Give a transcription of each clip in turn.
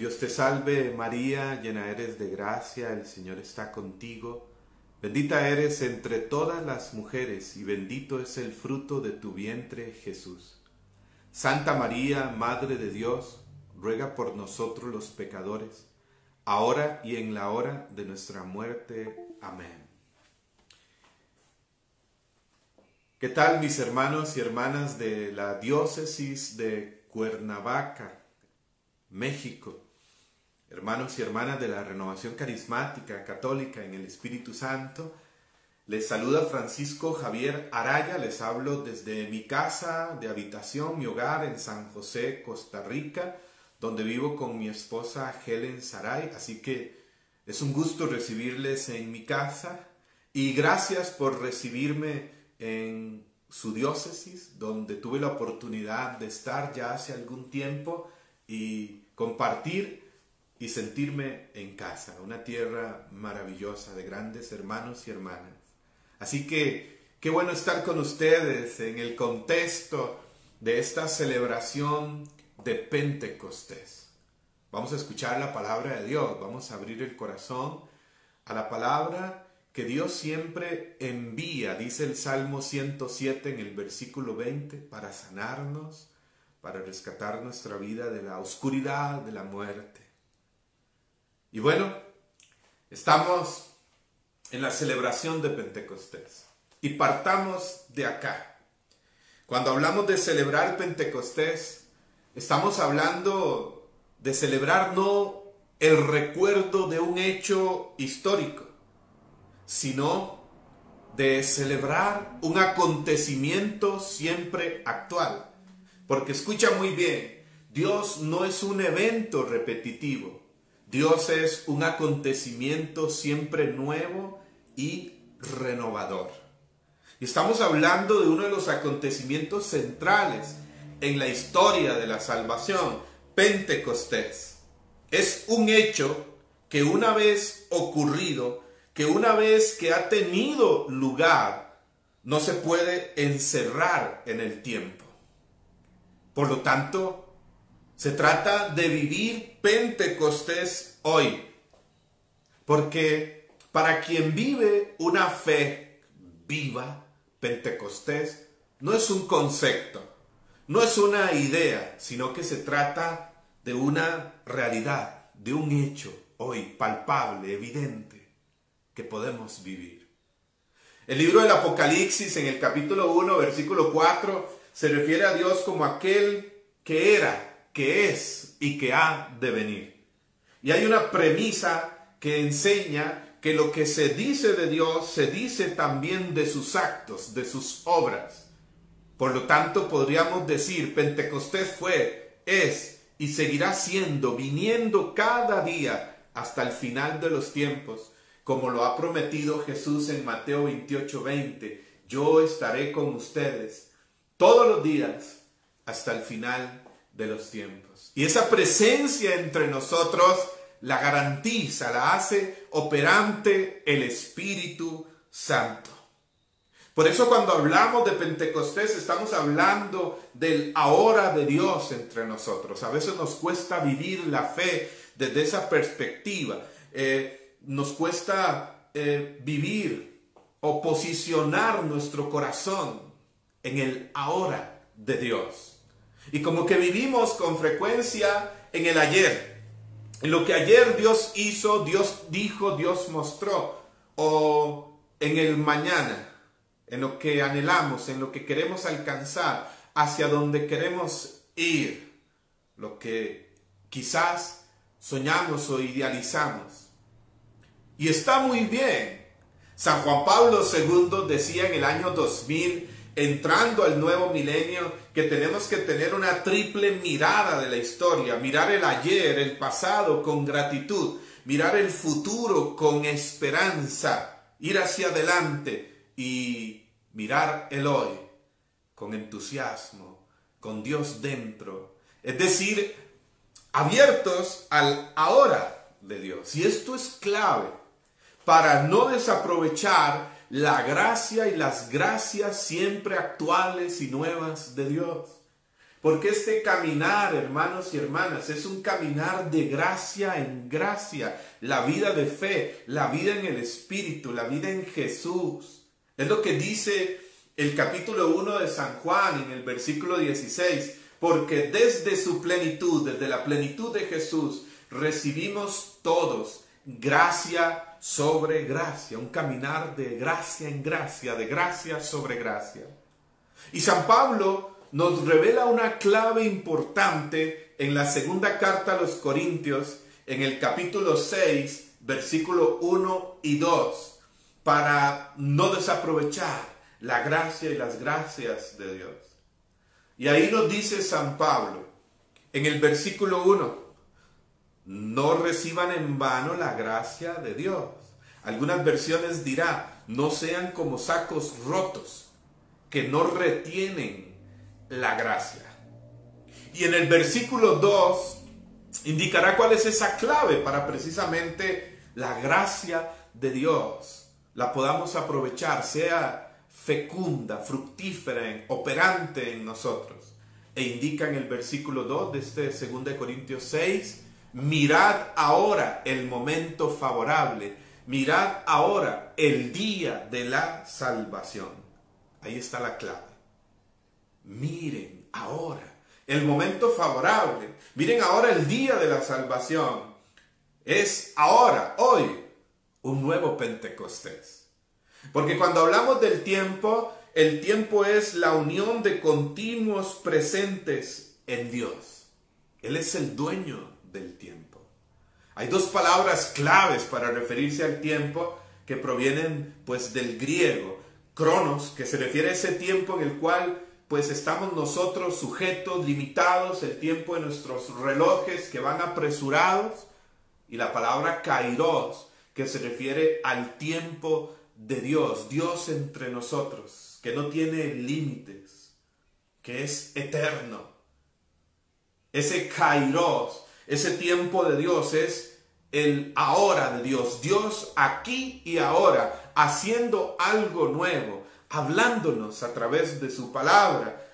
Dios te salve María, llena eres de gracia, el Señor está contigo. Bendita eres entre todas las mujeres y bendito es el fruto de tu vientre, Jesús. Santa María, Madre de Dios, ruega por nosotros los pecadores, ahora y en la hora de nuestra muerte. Amén. ¿Qué tal, mis hermanos y hermanas de la diócesis de Cuernavaca, México? Hermanos y hermanas de la Renovación Carismática Católica en el Espíritu Santo, les saluda Francisco Javier Araya. Les hablo desde mi casa de habitación, mi hogar en San José, Costa Rica, donde vivo con mi esposa Helen Saray. Así que es un gusto recibirles en mi casa y gracias por recibirme en su diócesis, donde tuve la oportunidad de estar ya hace algún tiempo y compartir y sentirme en casa, una tierra maravillosa de grandes hermanos y hermanas. Así que qué bueno estar con ustedes en el contexto de esta celebración de Pentecostés. Vamos a escuchar la palabra de Dios, vamos a abrir el corazón a la palabra que Dios siempre envía, dice el Salmo 107 en el versículo 20, para sanarnos, para rescatar nuestra vida de la oscuridad, de la muerte. Y bueno, estamos en la celebración de Pentecostés y partamos de acá. Cuando hablamos de celebrar Pentecostés, estamos hablando de celebrar no el recuerdo de un hecho histórico, sino de celebrar un acontecimiento siempre actual. Porque escucha muy bien, Dios no es un evento repetitivo. Dios es un acontecimiento siempre nuevo y renovador. Y estamos hablando de uno de los acontecimientos centrales en la historia de la salvación, Pentecostés. Es un hecho que una vez ocurrido, que una vez que ha tenido lugar, no se puede encerrar en el tiempo. Por lo tanto, se trata de vivir Pentecostés hoy, porque para quien vive una fe viva, Pentecostés no es un concepto, no es una idea, sino que se trata de una realidad, de un hecho hoy palpable, evidente, que podemos vivir. El libro del Apocalipsis en el capítulo 1, versículo 4, se refiere a Dios como aquel que era, que es y que ha de venir. Y hay una premisa que enseña que lo que se dice de Dios se dice también de sus actos, de sus obras. Por lo tanto, podríamos decir, Pentecostés fue, es y seguirá siendo, viniendo cada día hasta el final de los tiempos, como lo ha prometido Jesús en Mateo 28:20. Yo estaré con ustedes todos los días hasta el final de los tiempos. Y esa presencia entre nosotros la garantiza, la hace operante el Espíritu Santo. Por eso cuando hablamos de Pentecostés estamos hablando del ahora de Dios entre nosotros. A veces nos cuesta vivir la fe desde esa perspectiva. Nos cuesta vivir o posicionar nuestro corazón en el ahora de Dios. Y como que vivimos con frecuencia en el ayer, en lo que ayer Dios hizo, Dios dijo, Dios mostró, o en el mañana, en lo que anhelamos, en lo que queremos alcanzar, hacia donde queremos ir, lo que quizás soñamos o idealizamos. Y está muy bien. San Juan Pablo II decía en el año 2000, entrando al nuevo milenio, que tenemos que tener una triple mirada de la historia, mirar el ayer, el pasado con gratitud, mirar el futuro con esperanza, ir hacia adelante y mirar el hoy con entusiasmo, con Dios dentro, es decir, abiertos al ahora de Dios. Y esto es clave para no desaprovechar la gracia y las gracias siempre actuales y nuevas de Dios. Porque este caminar, hermanos y hermanas, es un caminar de gracia en gracia. La vida de fe, la vida en el Espíritu, la vida en Jesús. Es lo que dice el capítulo 1 de San Juan en el versículo 16. Porque desde su plenitud, desde la plenitud de Jesús, recibimos todos gracia sobre gracia. Un caminar de gracia en gracia, de gracia sobre gracia. Y San Pablo nos revela una clave importante en la segunda carta a los Corintios, en el capítulo 6, versículo 1 y 2, para no desaprovechar la gracia y las gracias de Dios. Y ahí nos dice San Pablo, en el versículo 1, no reciban en vano la gracia de Dios. Algunas versiones dirá, no sean como sacos rotos, que no retienen la gracia. Y en el versículo 2 indicará cuál es esa clave para precisamente la gracia de Dios la podamos aprovechar, sea fecunda, fructífera, operante en nosotros. E indica en el versículo 2 de este 2 Corintios 6, mirad ahora el momento favorable, mirad ahora el día de la salvación. Ahí está la clave. Miren ahora el momento favorable. Miren ahora el día de la salvación. Es ahora, hoy, un nuevo Pentecostés. Porque cuando hablamos del tiempo, el tiempo es la unión de continuos presentes en Dios. Él es el dueño del tiempo. Hay dos palabras claves para referirse al tiempo que provienen pues del griego. Cronos, que se refiere a ese tiempo en el cual pues estamos nosotros sujetos, limitados, el tiempo de nuestros relojes que van apresurados, y la palabra kairos, que se refiere al tiempo de Dios, Dios entre nosotros, que no tiene límites, que es eterno. Ese kairos, ese tiempo de Dios es el ahora de Dios, Dios aquí y ahora, haciendo algo nuevo, hablándonos a través de su palabra.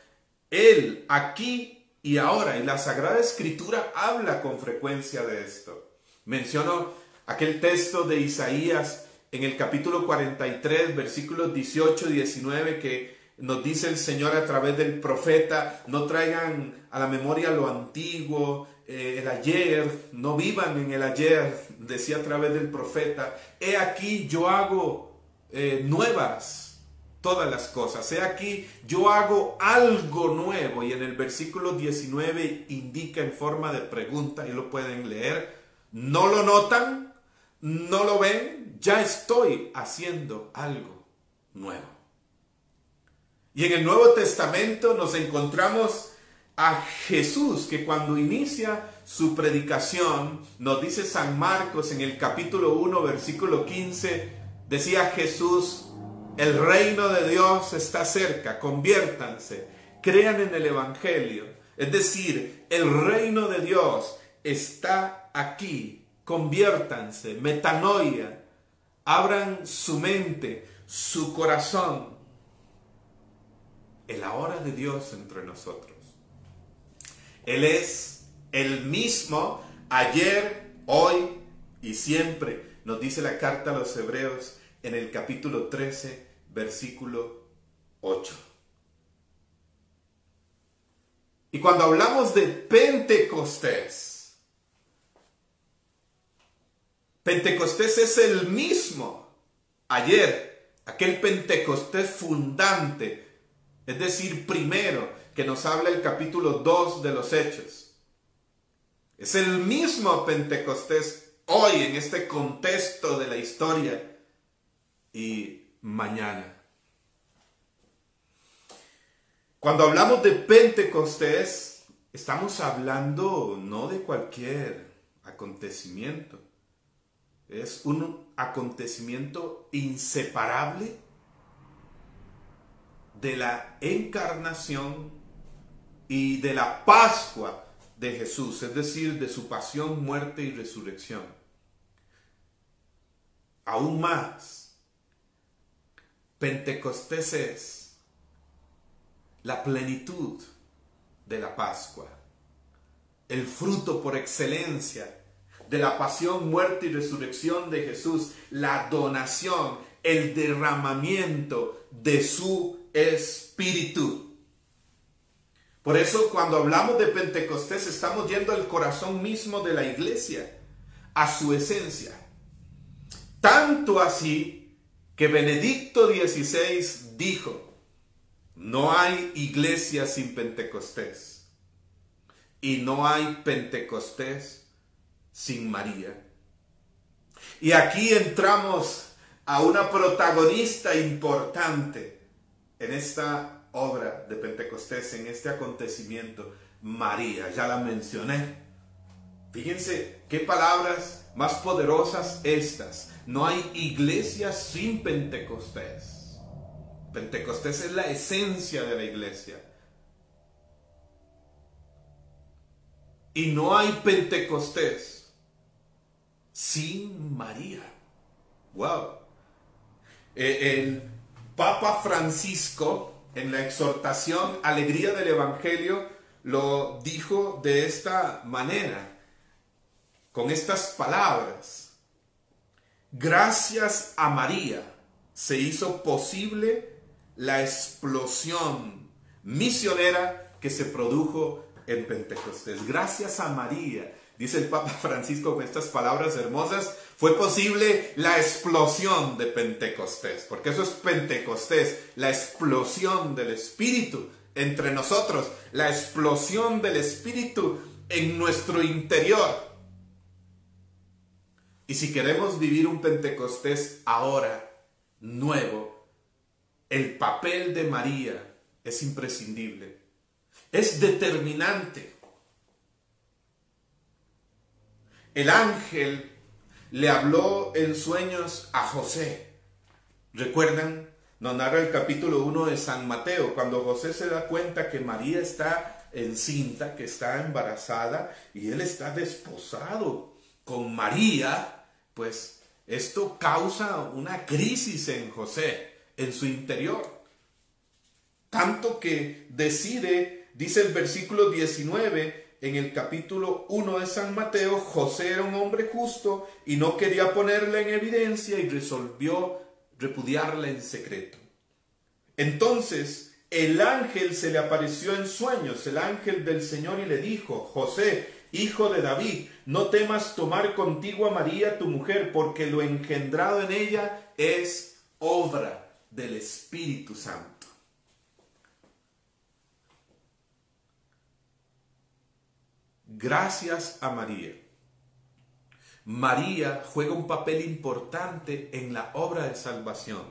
Él aquí y ahora, y la Sagrada Escritura habla con frecuencia de esto. Menciono aquel texto de Isaías en el capítulo 43, versículos 18 y 19, que nos dice el Señor a través del profeta, no traigan a la memoria lo antiguo, el ayer, no vivan en el ayer, decía a través del profeta. He aquí yo hago nuevas todas las cosas. He aquí yo hago algo nuevo. Y en el versículo 19 indica en forma de pregunta, y lo pueden leer, ¿no lo notan? ¿No lo ven? Ya estoy haciendo algo nuevo. Y en el Nuevo Testamento nos encontramos a Jesús, que cuando inicia su predicación, nos dice San Marcos en el capítulo 1, versículo 15, decía Jesús, el reino de Dios está cerca, conviértanse, crean en el Evangelio. Es decir, el reino de Dios está aquí, conviértanse, metanoia, abran su mente, su corazón. El ahora de Dios entre nosotros. Él es el mismo ayer, hoy y siempre, nos dice la carta a los Hebreos en el capítulo 13, versículo 8. Y cuando hablamos de Pentecostés, Pentecostés es el mismo ayer, aquel Pentecostés fundante, es decir, primero, que nos habla el capítulo 2 de los Hechos. Es el mismo Pentecostés hoy en este contexto de la historia y mañana. Cuando hablamos de Pentecostés, estamos hablando no de cualquier acontecimiento. Es un acontecimiento inseparable de la encarnación y de la Pascua de Jesús, es decir, de su pasión, muerte y resurrección. Aún más, Pentecostés es la plenitud de la Pascua, el fruto por excelencia de la pasión, muerte y resurrección de Jesús, la donación, el derramamiento de su Espíritu. Por eso cuando hablamos de Pentecostés estamos yendo al corazón mismo de la iglesia, a su esencia. Tanto así que Benedicto XVI dijo: no hay iglesia sin Pentecostés y no hay Pentecostés sin María. Y aquí entramos a una protagonista importante en esta obra de Pentecostés, en este acontecimiento, María. Ya la mencioné. Fíjense qué palabras más poderosas estas. No hay iglesia sin Pentecostés. Pentecostés es la esencia de la iglesia. Y no hay Pentecostés sin María. Wow. El Papa Francisco, en la exhortación Alegría del Evangelio, lo dijo de esta manera, con estas palabras: gracias a María se hizo posible la explosión misionera que se produjo en Pentecostés. Gracias a María, dice el Papa Francisco con estas palabras hermosas, fue posible la explosión de Pentecostés, porque eso es Pentecostés, la explosión del Espíritu entre nosotros, la explosión del Espíritu en nuestro interior. Y si queremos vivir un Pentecostés ahora, nuevo, el papel de María es imprescindible, es determinante. El ángel le habló en sueños a José. ¿Recuerdan? Nos narra el capítulo 1 de San Mateo, cuando José se da cuenta que María está encinta, que está embarazada, y él está desposado con María. Pues esto causa una crisis en José, en su interior. Tanto que decide, dice el versículo 19, en el capítulo 1 de San Mateo: José era un hombre justo y no quería ponerla en evidencia y resolvió repudiarla en secreto. Entonces el ángel se le apareció en sueños, el ángel del Señor, y le dijo: José, hijo de David, no temas tomar contigo a María tu mujer, porque lo engendrado en ella es obra del Espíritu Santo. Gracias a María. María juega un papel importante en la obra de salvación.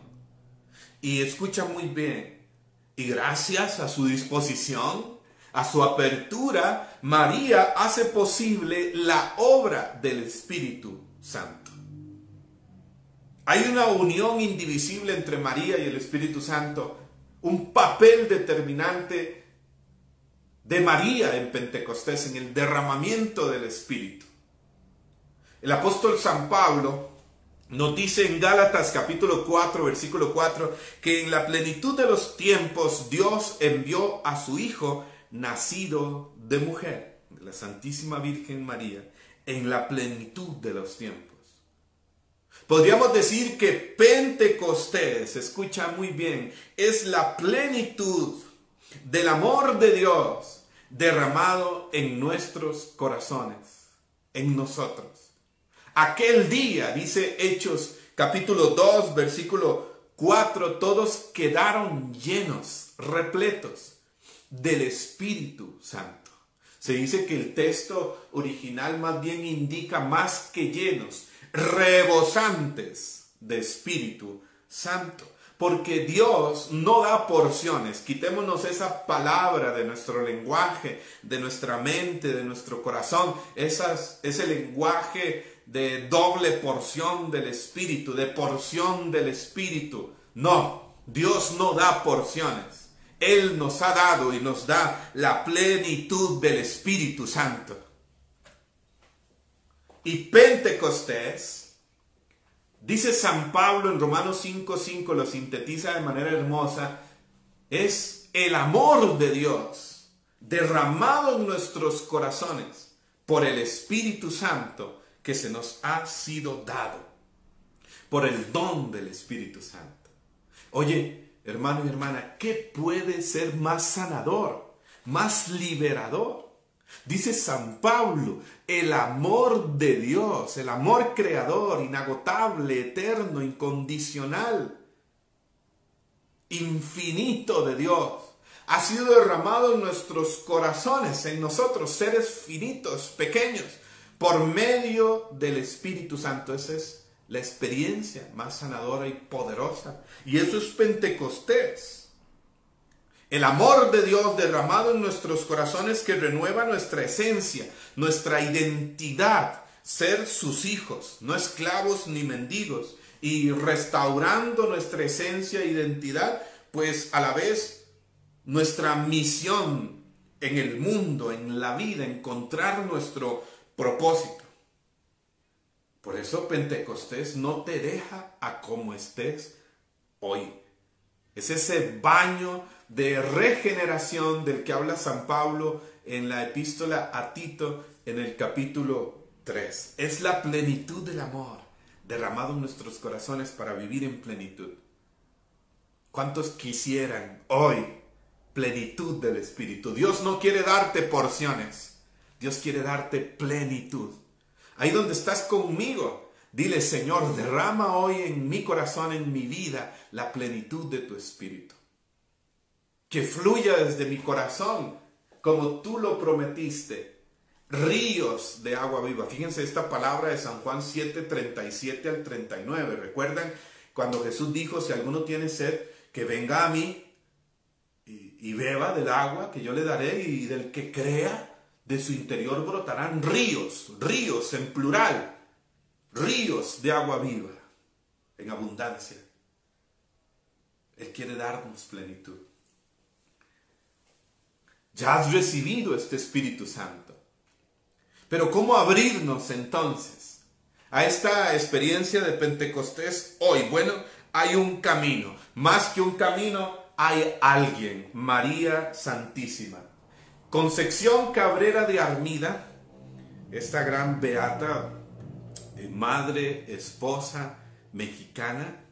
Y escucha muy bien, y gracias a su disposición, a su apertura, María hace posible la obra del Espíritu Santo. Hay una unión indivisible entre María y el Espíritu Santo, un papel determinante de María en Pentecostés, en el derramamiento del Espíritu. El apóstol San Pablo nos dice en Gálatas capítulo 4, versículo 4, que en la plenitud de los tiempos Dios envió a su Hijo, nacido de mujer, la Santísima Virgen María, en la plenitud de los tiempos. Podríamos decir que Pentecostés, escucha muy bien, es la plenitud del amor de Dios derramado en nuestros corazones, en nosotros. Aquel día, dice Hechos capítulo 2, versículo 4, todos quedaron llenos, repletos del Espíritu Santo. Se dice que el texto original más bien indica más que llenos, rebosantes de Espíritu Santo. Porque Dios no da porciones. Quitémonos esa palabra de nuestro lenguaje, de nuestra mente, de nuestro corazón. Ese lenguaje de doble porción del Espíritu, de porción del Espíritu. No, Dios no da porciones. Él nos ha dado y nos da la plenitud del Espíritu Santo. Y Pentecostés, dice San Pablo en Romanos 5:5, lo sintetiza de manera hermosa, es el amor de Dios derramado en nuestros corazones por el Espíritu Santo que se nos ha sido dado, por el don del Espíritu Santo. Oye, hermano y hermana, ¿qué puede ser más sanador, más liberador? Dice San Pablo, el amor de Dios, el amor creador, inagotable, eterno, incondicional, infinito de Dios, ha sido derramado en nuestros corazones, en nosotros, seres finitos, pequeños, por medio del Espíritu Santo. Esa es la experiencia más sanadora y poderosa. Y eso es Pentecostés. El amor de Dios derramado en nuestros corazones que renueva nuestra esencia, nuestra identidad, ser sus hijos, no esclavos ni mendigos, y restaurando nuestra esencia e identidad, pues a la vez nuestra misión en el mundo, en la vida, encontrar nuestro propósito. Por eso Pentecostés no te deja a como estés hoy. Es ese baño de regeneración del que habla San Pablo en la epístola a Tito en el capítulo 3. Es la plenitud del amor derramado en nuestros corazones para vivir en plenitud. ¿Cuántos quisieran hoy plenitud del Espíritu? Dios no quiere darte porciones, Dios quiere darte plenitud. Ahí donde estás conmigo, dile: Señor, derrama hoy en mi corazón, en mi vida, la plenitud de tu Espíritu. Que fluya desde mi corazón, como tú lo prometiste, ríos de agua viva. Fíjense esta palabra de San Juan 7, 37 al 39. ¿Recuerdan cuando Jesús dijo: si alguno tiene sed, que venga a mí y beba del agua que yo le daré, y del que crea, de su interior brotarán ríos, ríos en plural, ríos de agua viva, en abundancia? Él quiere darnos plenitud. Ya has recibido este Espíritu Santo. Pero ¿cómo abrirnos entonces a esta experiencia de Pentecostés hoy? Bueno, hay un camino. Más que un camino, hay alguien: María Santísima. Concepción Cabrera de Armida, esta gran beata, madre, esposa mexicana,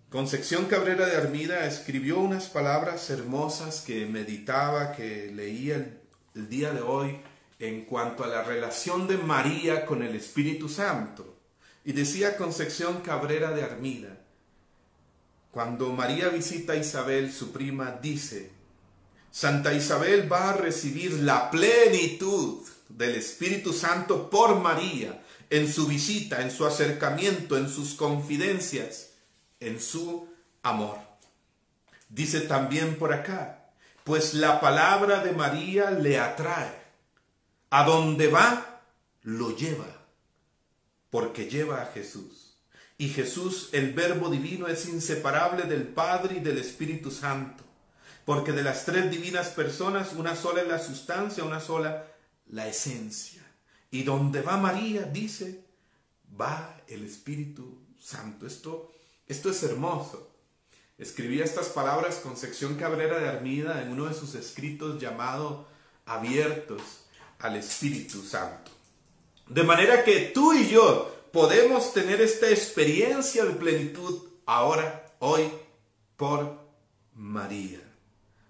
Concepción Cabrera de Armida escribió unas palabras hermosas que meditaba, que leía el día de hoy en cuanto a la relación de María con el Espíritu Santo. Y decía Concepción Cabrera de Armida: cuando María visita a Isabel, su prima, dice: Santa Isabel va a recibir la plenitud del Espíritu Santo por María, en su visita, en su acercamiento, en sus confidencias, en su amor. Dice también por acá: pues la palabra de María le atrae. A donde va, lo lleva, porque lleva a Jesús. Y Jesús, el Verbo divino, es inseparable del Padre y del Espíritu Santo, porque de las tres divinas personas, una sola es la sustancia, una sola la esencia. Y donde va María, dice, va el Espíritu Santo. Esto es hermoso. Escribía estas palabras Concepción Cabrera de Armida en uno de sus escritos llamado Abiertos al Espíritu Santo. De manera que tú y yo podemos tener esta experiencia de plenitud ahora, hoy, por María.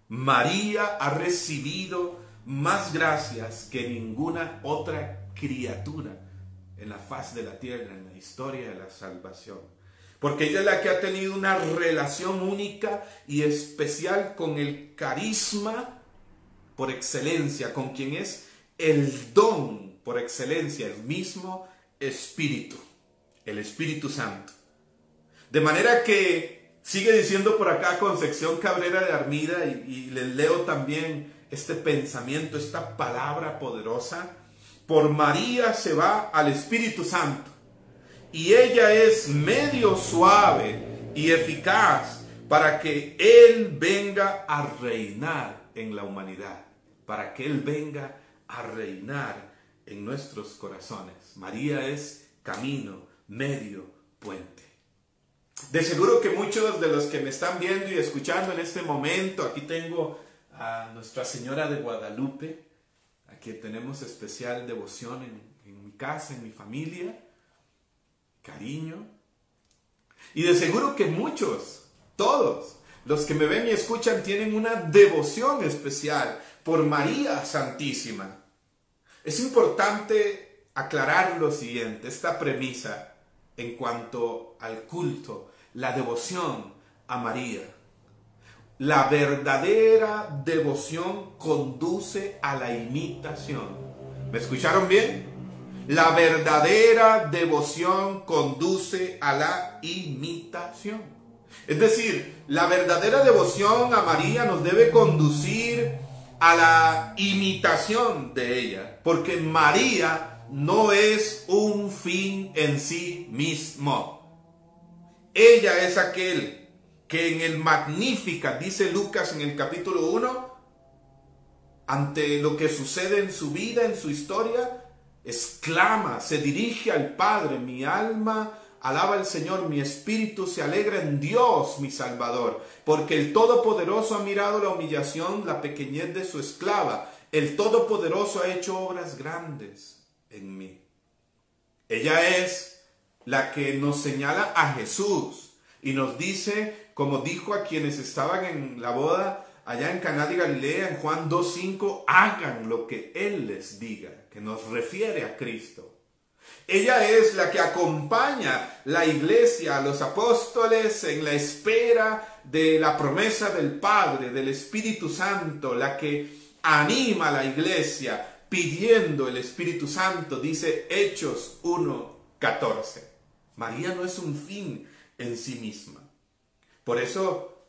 María ha recibido más gracias que ninguna otra criatura en la faz de la tierra, en la historia de la salvación. Porque ella es la que ha tenido una relación única y especial con el carisma por excelencia, con quien es el don por excelencia, el mismo Espíritu, el Espíritu Santo. De manera que sigue diciendo por acá Concepción Cabrera de Armida, y les leo también este pensamiento, esta palabra poderosa: por María se va al Espíritu Santo, y ella es medio suave y eficaz para que Él venga a reinar en la humanidad, para que Él venga a reinar en nuestros corazones. María es camino, medio, puente. De seguro que muchos de los que me están viendo y escuchando en este momento, aquí tengo a Nuestra Señora de Guadalupe, a quien tenemos especial devoción en mi casa, en mi familia, cariño. Y de seguro que muchos, todos, los que me ven y escuchan tienen una devoción especial por María Santísima. Es importante aclarar lo siguiente, esta premisa en cuanto al culto, la devoción a María. La verdadera devoción conduce a la imitación. ¿Me escucharon bien? La verdadera devoción conduce a la imitación. Es decir, la verdadera devoción a María nos debe conducir a la imitación de ella, porque María no es un fin en sí mismo. Ella es aquel que en el Magnificat, dice Lucas en el capítulo 1, ante lo que sucede en su vida, en su historia, exclama, se dirige al Padre: mi alma alaba al Señor, mi espíritu se alegra en Dios mi Salvador, porque el Todopoderoso ha mirado la humillación, la pequeñez de su esclava. El Todopoderoso ha hecho obras grandes en mí. Ella es la que nos señala a Jesús y nos dice, como dijo a quienes estaban en la boda allá en Caná de Galilea, en Juan 2:5, hagan lo que Él les diga, que nos refiere a Cristo. Ella es la que acompaña la iglesia, a los apóstoles, en la espera de la promesa del Padre, del Espíritu Santo, la que anima a la iglesia pidiendo el Espíritu Santo, dice Hechos 1:14. María no es un fin en sí misma. Por eso,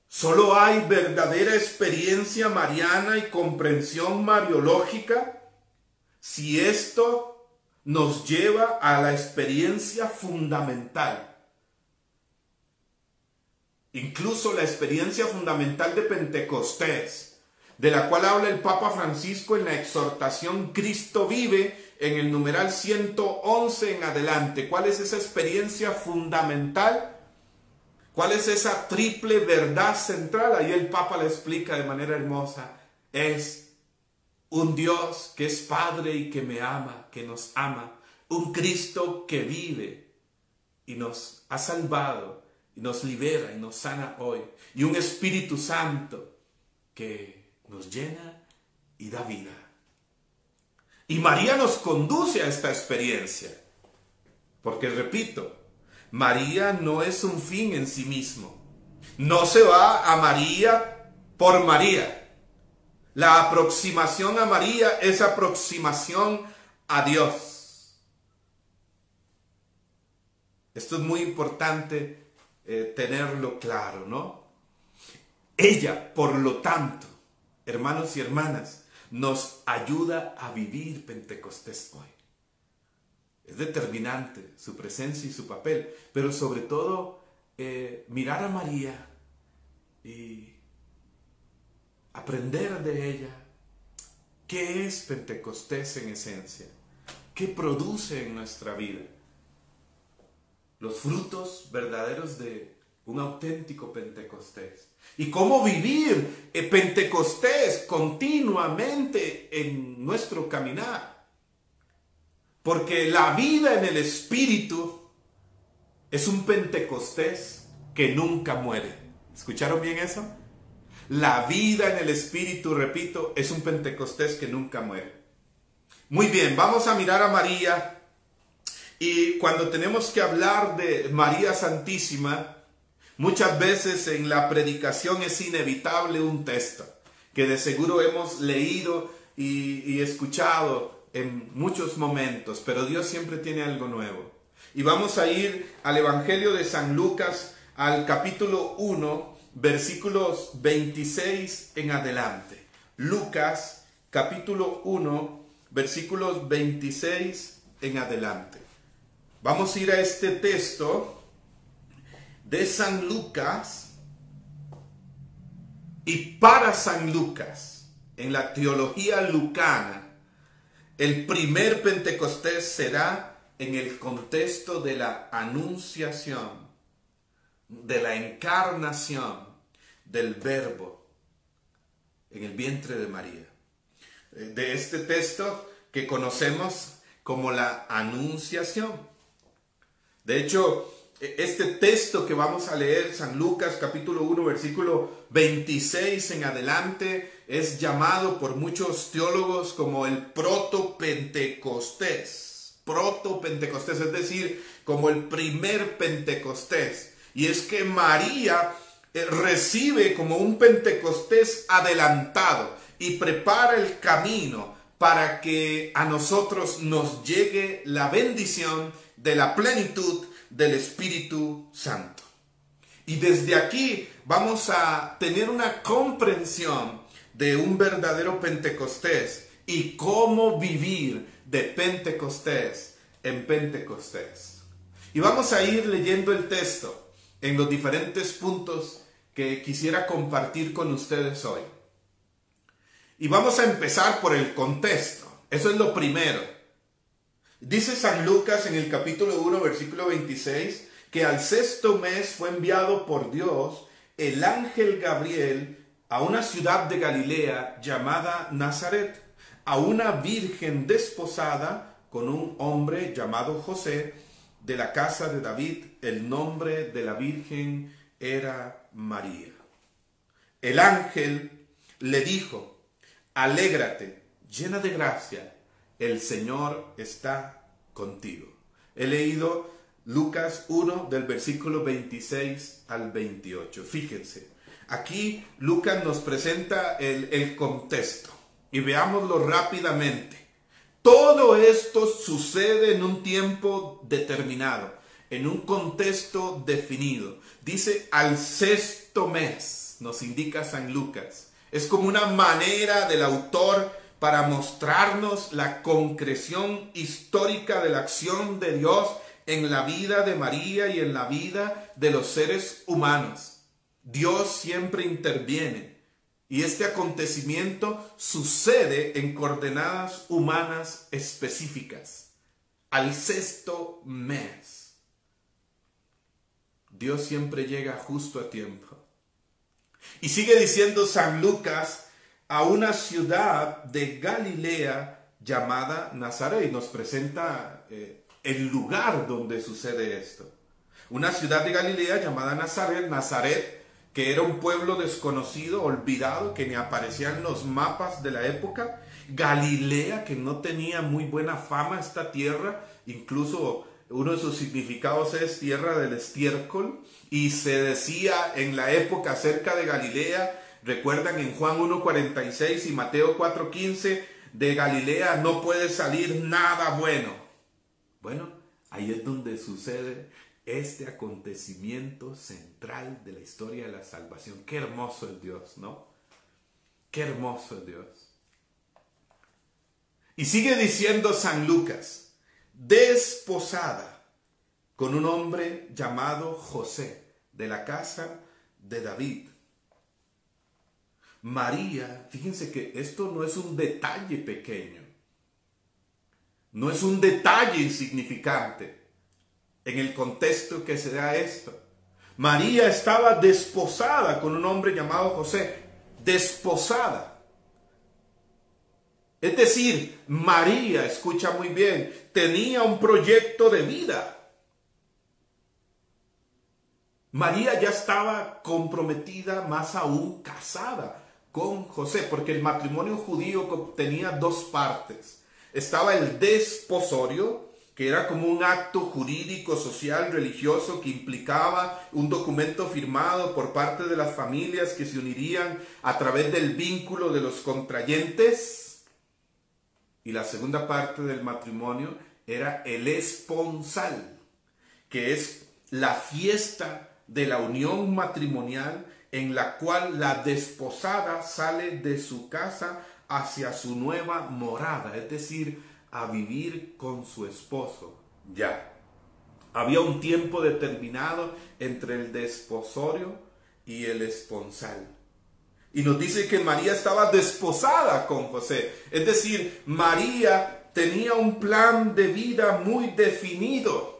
solo hay verdadera experiencia mariana y comprensión mariológica si esto nos lleva a la experiencia fundamental. Incluso la experiencia fundamental de Pentecostés, de la cual habla el Papa Francisco en la exhortación Cristo vive, en el numeral 111 en adelante. ¿Cuál es esa experiencia fundamental? ¿Cuál es esa triple verdad central? Ahí el Papa la explica de manera hermosa. Es un Dios que es Padre y que me ama, que nos ama. Un Cristo que vive y nos ha salvado, y nos libera y nos sana hoy. Y un Espíritu Santo que nos llena y da vida. Y María nos conduce a esta experiencia. Porque, repito, María no es un fin en sí mismo. No se va a María por María. La aproximación a María es aproximación a Dios. Esto es muy importante tenerlo claro, ¿no? Ella, por lo tanto, hermanos y hermanas, nos ayuda a vivir Pentecostés hoy. Es determinante su presencia y su papel, pero sobre todo mirar a María y aprender de ella qué es Pentecostés en esencia, qué produce en nuestra vida, los frutos verdaderos de un auténtico Pentecostés y cómo vivir Pentecostés continuamente en nuestro caminar. Porque la vida en el Espíritu es un Pentecostés que nunca muere. ¿Escucharon bien eso? La vida en el Espíritu, repito, es un Pentecostés que nunca muere. Muy bien, vamos a mirar a María. Y cuando tenemos que hablar de María Santísima, muchas veces en la predicación es inevitable un texto que de seguro hemos leído y escuchado en muchos momentos, pero Dios siempre tiene algo nuevo. Y vamos a ir al Evangelio de San Lucas, al capítulo 1, versículos 26 en adelante. Lucas, capítulo 1, versículos 26 en adelante. Vamos a ir a este texto de San Lucas, y para San Lucas, en la teología lucana, el primer Pentecostés será en el contexto de la anunciación, de la encarnación del Verbo. en el vientre de María. De este texto que conocemos como la Anunciación. De hecho, este texto que vamos a leer, San Lucas capítulo 1, versículo 26 en adelante, es llamado por muchos teólogos como el proto-Pentecostés. Proto-Pentecostés, es decir, como el primer Pentecostés. Y es que María recibe como un Pentecostés adelantado y prepara el camino para que a nosotros nos llegue la bendición de la plenitud del Espíritu Santo. Y desde aquí vamos a tener una comprensión de un verdadero Pentecostés y cómo vivir de Pentecostés en Pentecostés. Y vamos a ir leyendo el texto en los diferentes puntos que quisiera compartir con ustedes hoy. Y vamos a empezar por el contexto. Eso es lo primero. Dice San Lucas en el capítulo 1, versículo 26, que al sexto mes fue enviado por Dios el ángel Gabriel a una ciudad de Galilea llamada Nazaret, a una virgen desposada con un hombre llamado José, de la casa de David. El nombre de la virgen era María. El ángel le dijo: alégrate, llena de gracia, el Señor está contigo. He leído Lucas 1 del versículo 26 al 28. Fíjense, aquí Lucas nos presenta el contexto y veámoslo rápidamente. Todo esto sucede en un tiempo determinado, en un contexto definido. Dice al sexto mes, nos indica San Lucas. Es como una manera del autor para mostrarnos la concreción histórica de la acción de Dios en la vida de María y en la vida de los seres humanos. Dios siempre interviene y este acontecimiento sucede en coordenadas humanas específicas. Al sexto mes. Dios siempre llega justo a tiempo. Y sigue diciendo San Lucas: a una ciudad de Galilea llamada Nazaret. Y nos presenta el lugar donde sucede esto. Una ciudad de Galilea llamada Nazaret. Nazaret, que era un pueblo desconocido, olvidado, que ni aparecía en los mapas de la época. Galilea, que no tenía muy buena fama esta tierra. Incluso uno de sus significados es tierra del estiércol. Y se decía en la época acerca de Galilea, recuerdan en Juan 1:46 y Mateo 4:15, de Galilea no puede salir nada bueno. Bueno, ahí es donde sucede este acontecimiento central de la historia de la salvación. Qué hermoso es Dios, ¿no? Qué hermoso es Dios. Y sigue diciendo San Lucas: desposada con un hombre llamado José, de la casa de David. María, fíjense que esto no es un detalle pequeño, no es un detalle insignificante en el contexto que se da esto. María estaba desposada con un hombre llamado José, desposada. Es decir, María, escucha muy bien, tenía un proyecto de vida. María ya estaba comprometida, más aún casada con José, porque el matrimonio judío tenía dos partes. Estaba el desposorio, que era como un acto jurídico, social, religioso, que implicaba un documento firmado por parte de las familias que se unirían a través del vínculo de los contrayentes. Y la segunda parte del matrimonio era el esponsal, que es la fiesta de la unión matrimonial en la cual la desposada sale de su casa hacia su nueva morada, es decir, a vivir con su esposo. Ya. Había un tiempo determinado entre el desposorio y el esponsal. Y nos dice que María estaba desposada con José. Es decir, María tenía un plan de vida muy definido.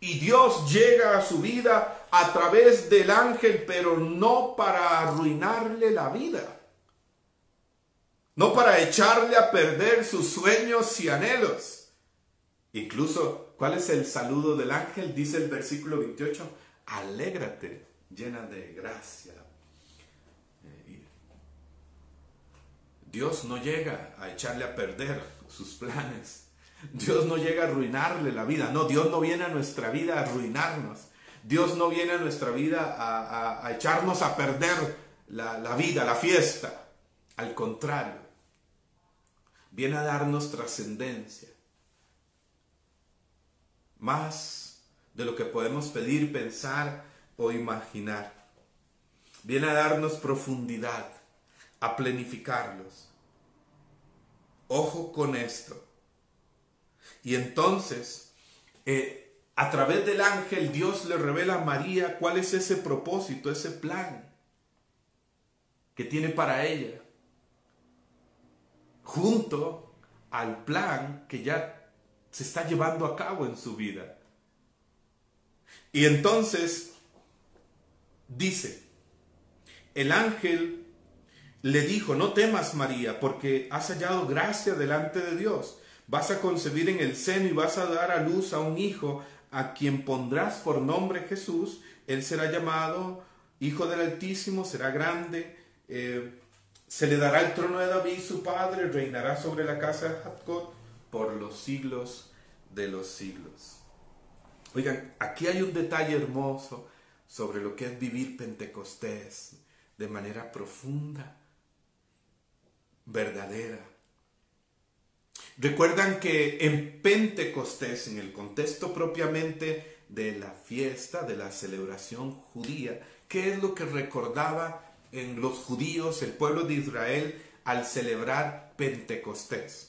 Y Dios llega a su vida a través del ángel, pero no para arruinarle la vida. no para echarle a perder sus sueños y anhelos. Incluso, ¿cuál es el saludo del ángel? Dice el versículo 28, alégrate, llena de gracia. Dios no llega a echarle a perder sus planes. Dios no llega a arruinarle la vida. No, Dios no viene a nuestra vida a arruinarnos. Dios no viene a nuestra vida a echarnos a perder la vida, la fiesta. Al contrario, viene a darnos trascendencia. Más de lo que podemos pedir, pensar o imaginar. Viene a darnos profundidad, a planificarlos. Ojo con esto. Y entonces, a través del ángel, Dios le revela a María cuál es ese propósito, ese plan que tiene para ella, junto al plan que ya se está llevando a cabo en su vida. Y entonces, dice, el ángel le dijo, no temas, María, porque has hallado gracia delante de Dios. Vas a concebir en el seno y vas a dar a luz a un hijo a quien pondrás por nombre Jesús. Él será llamado Hijo del Altísimo, será grande. Se le dará el trono de David, su padre, reinará sobre la casa de Jacob por los siglos de los siglos. Oigan, aquí hay un detalle hermoso sobre lo que es vivir Pentecostés de manera profunda, verdadera. Recuerdan que en Pentecostés, en el contexto propiamente de la fiesta, de la celebración judía, ¿qué es lo que recordaba en los judíos, el pueblo de Israel, al celebrar Pentecostés?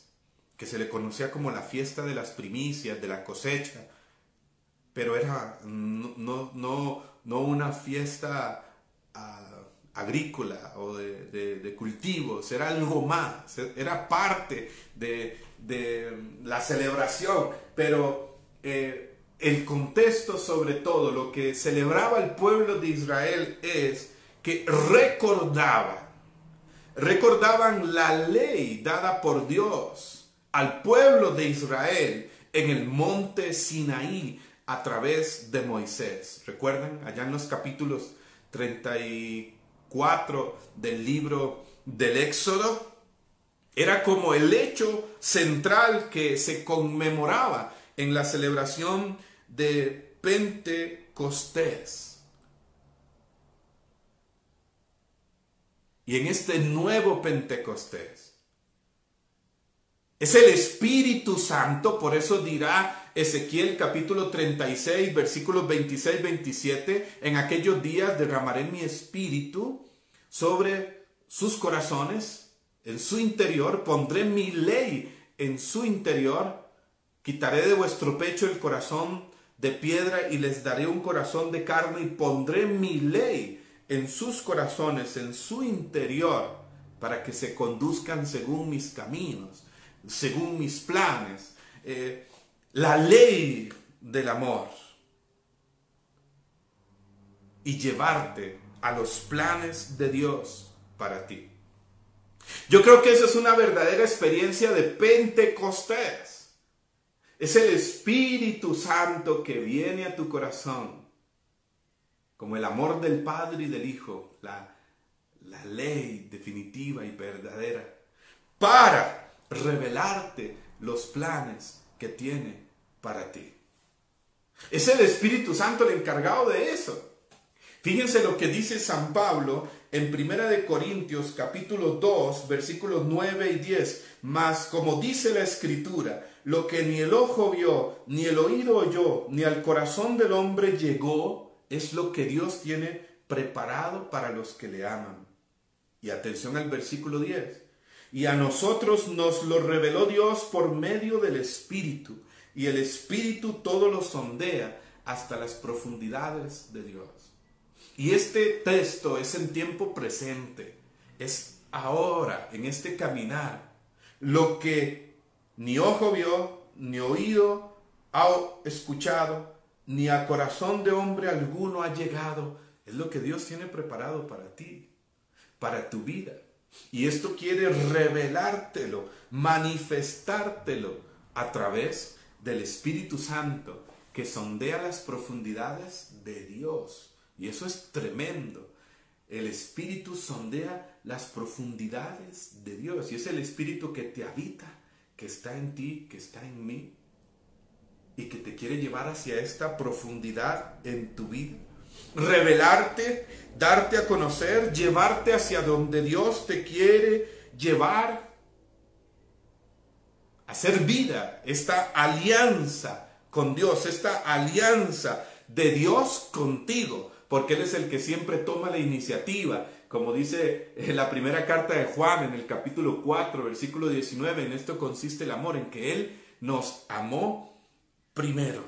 Que se le conocía como la fiesta de las primicias, de la cosecha, pero era no una fiesta agrícola o de cultivos, era algo más, era parte de la celebración, pero el contexto, sobre todo lo que celebraba el pueblo de Israel, es que recordaban la ley dada por Dios al pueblo de Israel en el monte Sinaí a través de Moisés. ¿Recuerdan? Allá en los capítulos 34 del libro del Éxodo, era como el hecho central que se conmemoraba en la celebración de Pentecostés. Y en este nuevo Pentecostés es el Espíritu Santo, por eso dirá Ezequiel capítulo 36, versículos 26-27, en aquellos días derramaré mi espíritu sobre sus corazones, en su interior, pondré mi ley en su interior, quitaré de vuestro pecho el corazón de piedra y les daré un corazón de carne y pondré mi ley en sus corazones, en su interior, para que se conduzcan según mis caminos, según mis planes. La ley del amor y llevarte a los planes de Dios para ti. Yo creo que esa es una verdadera experiencia de Pentecostés. Es el Espíritu Santo que viene a tu corazón, como el amor del Padre y del Hijo, la ley definitiva y verdadera, para revelarte los planes que tiene para ti. Es el Espíritu Santo el encargado de eso. Fíjense lo que dice San Pablo en 1 Corintios capítulo 2, versículos 9 y 10. Mas como dice la Escritura, lo que ni el ojo vio, ni el oído oyó, ni al corazón del hombre llegó, es lo que Dios tiene preparado para los que le aman. Y atención al versículo 10. Y a nosotros nos lo reveló Dios por medio del Espíritu. Y el Espíritu todo lo sondea hasta las profundidades de Dios. Y este texto es en tiempo presente. Es ahora, en este caminar. Lo que ni ojo vio, ni oído ha escuchado, ni a corazón de hombre alguno ha llegado. Es lo que Dios tiene preparado para ti, para tu vida. Y esto quiere revelártelo, manifestártelo a través del Espíritu Santo que sondea las profundidades de Dios. Y eso es tremendo. El Espíritu sondea las profundidades de Dios. Y es el Espíritu que te habita, que está en ti, que está en mí. Y que te quiere llevar hacia esta profundidad en tu vida. Revelarte, darte a conocer, llevarte hacia donde Dios te quiere llevar. Hacer vida, esta alianza con Dios, esta alianza de Dios contigo, porque Él es el que siempre toma la iniciativa, como dice en la primera carta de Juan, en el capítulo 4, versículo 19, en esto consiste el amor, en que Él nos amó primero.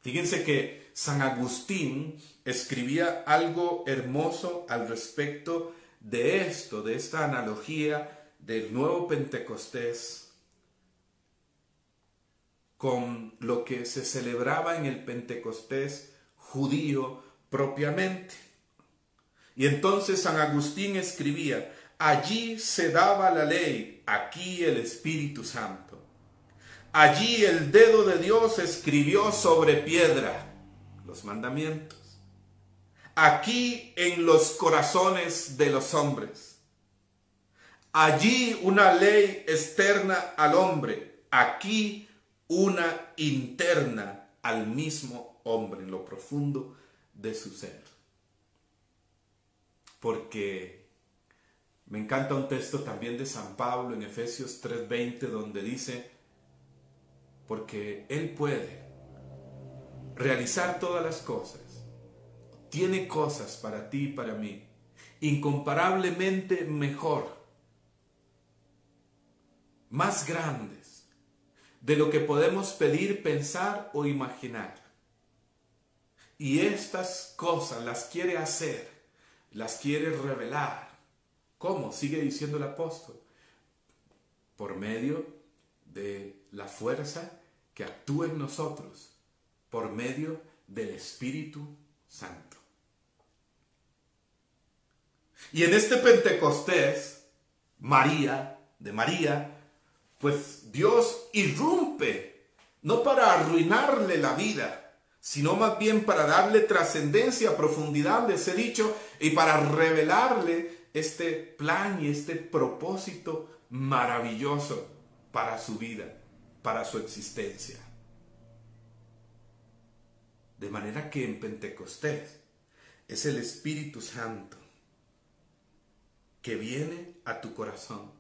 Fíjense que San Agustín escribía algo hermoso al respecto de esto, de esta analogía del nuevo Pentecostés con lo que se celebraba en el Pentecostés judío propiamente. Y entonces San Agustín escribía: allí se daba la ley, aquí el Espíritu Santo. Allí el dedo de Dios escribió sobre piedra los mandamientos. Aquí en los corazones de los hombres. Allí una ley externa al hombre. Aquí una interna al mismo hombre, en lo profundo de su ser. Porque me encanta un texto también de San Pablo en Efesios 3:20, donde dice: porque Él puede realizar todas las cosas, tiene cosas para ti y para mí, incomparablemente mejor, más grandes de lo que podemos pedir, pensar o imaginar. Y estas cosas las quiere hacer, las quiere revelar. ¿Cómo? Sigue diciendo el apóstol. Por medio de la fuerza que actúa en nosotros, por medio del Espíritu Santo. Y en este Pentecostés, María, pues Dios irrumpe, no para arruinarle la vida, sino más bien para darle trascendencia, profundidad, les he dicho, y para revelarle este plan y este propósito maravilloso para su vida, para su existencia. De manera que en Pentecostés es el Espíritu Santo que viene a tu corazón,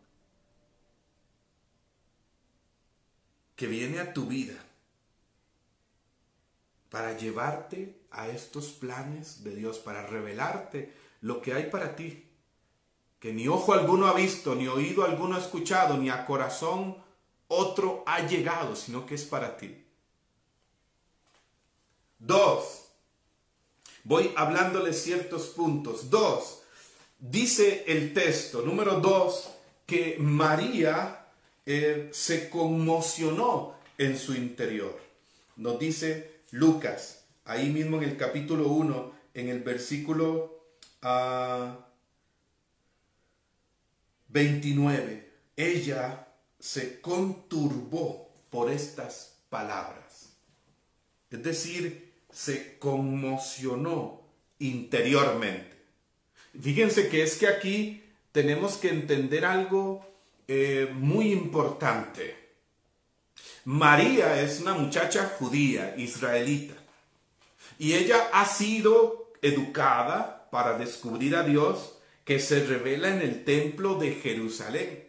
que viene a tu vida para llevarte a estos planes de Dios, para revelarte lo que hay para ti, que ni ojo alguno ha visto, ni oído alguno ha escuchado, ni a corazón otro ha llegado, sino que es para ti. 2. Voy hablándoles ciertos puntos. 2. Dice el texto, número 2, que María se conmocionó en su interior. Nos dice Lucas, ahí mismo en el capítulo 1, en el versículo 29, ella se conturbó por estas palabras. Es decir, se conmocionó interiormente. Fíjense que es que aquí tenemos que entender algo muy importante. María es una muchacha judía, israelita, y ella ha sido educada para descubrir a Dios, que se revela en el templo de Jerusalén,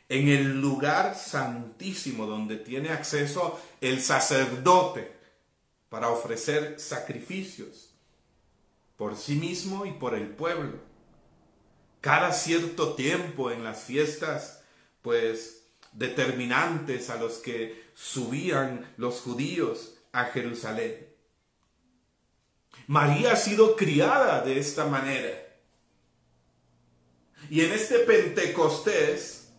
en el lugar santísimo donde tiene acceso el sacerdote para ofrecer sacrificios por sí mismo y por el pueblo. Cada cierto tiempo en las fiestas, pues, determinantes a los que subían los judíos a Jerusalén. María ha sido criada de esta manera. Y en este Pentecostés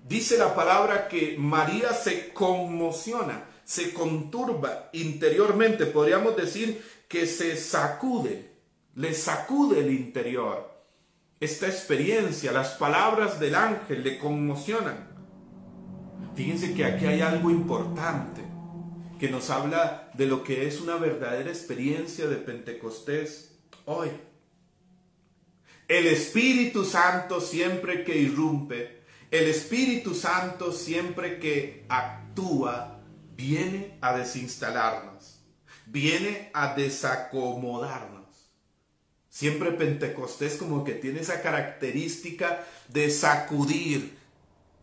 dice la palabra que María se conmociona, se conturba interiormente. Podríamos decir que se sacude, le sacude el interior. esta experiencia, las palabras del ángel le conmocionan. Fíjense que aquí hay algo importante que nos habla de lo que es una verdadera experiencia de Pentecostés hoy. El Espíritu Santo siempre que irrumpe, el Espíritu Santo siempre que actúa, viene a desinstalarnos, viene a desacomodarnos. Siempre Pentecostés como que tiene esa característica de sacudir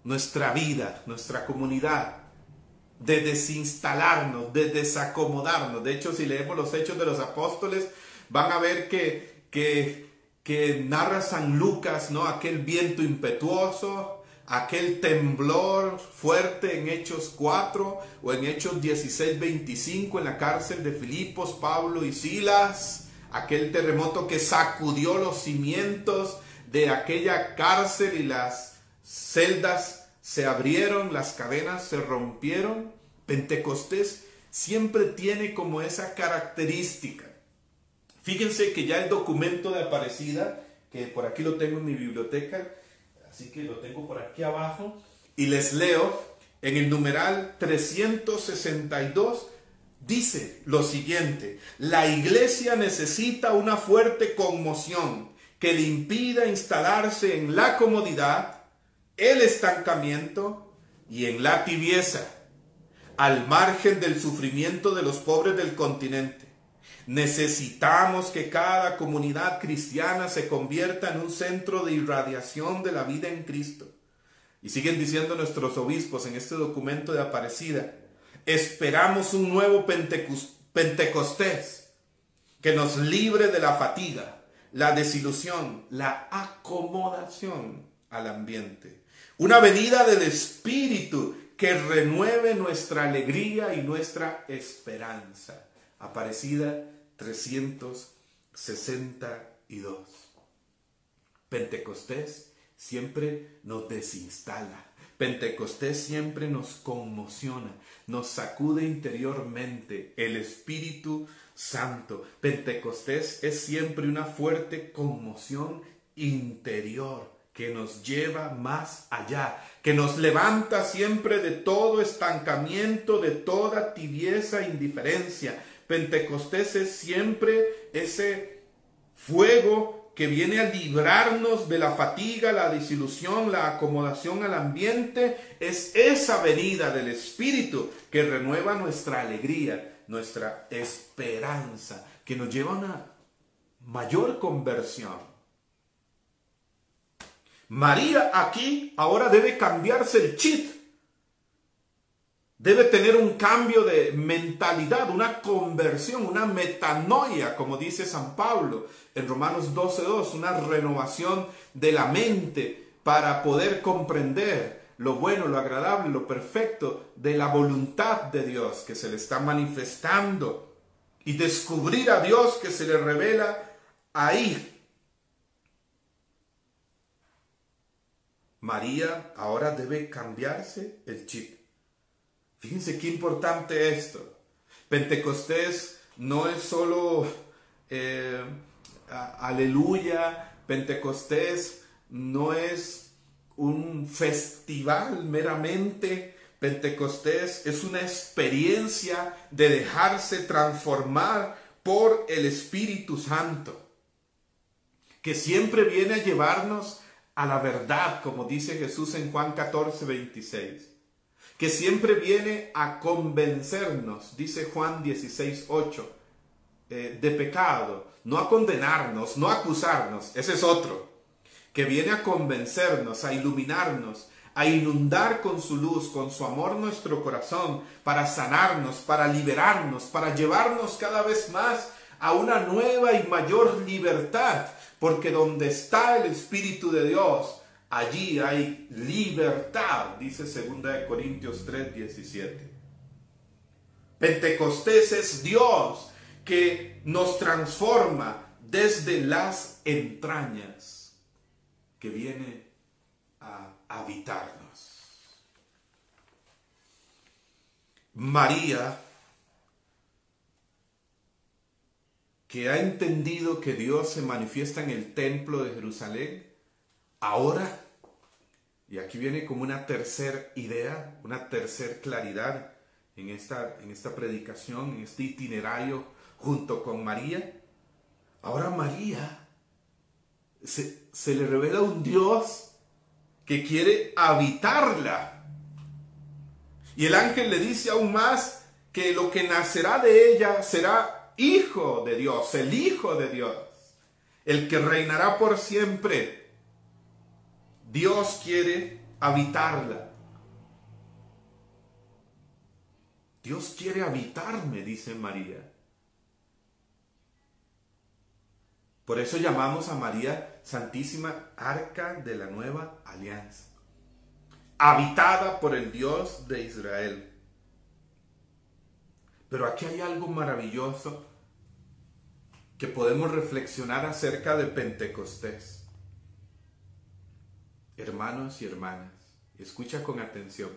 nuestra vida, nuestra comunidad, de desinstalarnos, de desacomodarnos. De hecho, si leemos los Hechos de los Apóstoles, van a ver que narra San Lucas, ¿no? Aquel viento impetuoso, aquel temblor fuerte en Hechos 4 o en Hechos 16:25 en la cárcel de Filipos, Pablo y Silas, aquel terremoto que sacudió los cimientos de aquella cárcel y las celdas se abrieron, las cadenas se rompieron. Pentecostés siempre tiene como esa característica. Fíjense que ya el documento de Aparecida, que por aquí lo tengo en mi biblioteca, así que lo tengo por aquí abajo, y les leo en el numeral 362, dice lo siguiente: la iglesia necesita una fuerte conmoción que le impida instalarse en la comodidad, el estancamiento y en la tibieza, al margen del sufrimiento de los pobres del continente. Necesitamos que cada comunidad cristiana se convierta en un centro de irradiación de la vida en Cristo. Y siguen diciendo nuestros obispos en este documento de Aparecida: esperamos un nuevo Pentecostés que nos libre de la fatiga, la desilusión, la acomodación al ambiente. Una venida del Espíritu que renueve nuestra alegría y nuestra esperanza. Aparecida 362. Pentecostés siempre nos desinstala. Pentecostés siempre nos conmociona, nos sacude interiormente. El Espíritu Santo. Pentecostés es siempre una fuerte conmoción interior que nos lleva más allá, que nos levanta siempre de todo estancamiento, de toda tibieza e indiferencia. Pentecostés es siempre ese fuego que viene a librarnos de la fatiga, la desilusión, la acomodación al ambiente. Es esa venida del Espíritu que renueva nuestra alegría, nuestra esperanza, que nos lleva a una mayor conversión. María aquí ahora debe cambiarse el chip. Debe tener un cambio de mentalidad, una conversión, una metanoia, como dice San Pablo en Romanos 12:2, una renovación de la mente para poder comprender lo bueno, lo agradable, lo perfecto de la voluntad de Dios que se le está manifestando y descubrir a Dios que se le revela ahí. María ahora debe cambiarse el chip. Fíjense qué importante esto. Pentecostés no es solo aleluya. Pentecostés no es un festival meramente. Pentecostés es una experiencia de dejarse transformar por el Espíritu Santo, que siempre viene a llevarnos a la verdad, como dice Jesús en Juan 14:26. Que siempre viene a convencernos, dice Juan 16:8, de pecado, no a condenarnos, no a acusarnos, ese es otro, que viene a convencernos, a iluminarnos, a inundar con su luz, con su amor nuestro corazón, para sanarnos, para liberarnos, para llevarnos cada vez más a una nueva y mayor libertad, porque donde está el Espíritu de Dios, allí hay libertad, dice 2 Corintios 3:17. Pentecostés es Dios que nos transforma desde las entrañas, que viene a habitarnos. María, que ha entendido que Dios se manifiesta en el templo de Jerusalén, ahora, y aquí viene como una tercera idea, una tercera claridad en esta predicación, en este itinerario junto con María, ahora María se le revela un Dios que quiere habitarla. Y el ángel le dice aún más que lo que nacerá de ella será hijo de Dios, el Hijo de Dios, el que reinará por siempre. Dios quiere habitarla. Dios quiere habitarme, dice María. Por eso llamamos a María Santísima Arca de la Nueva Alianza, habitada por el Dios de Israel. Pero aquí hay algo maravilloso que podemos reflexionar acerca de Pentecostés. Hermanos y hermanas, escucha con atención.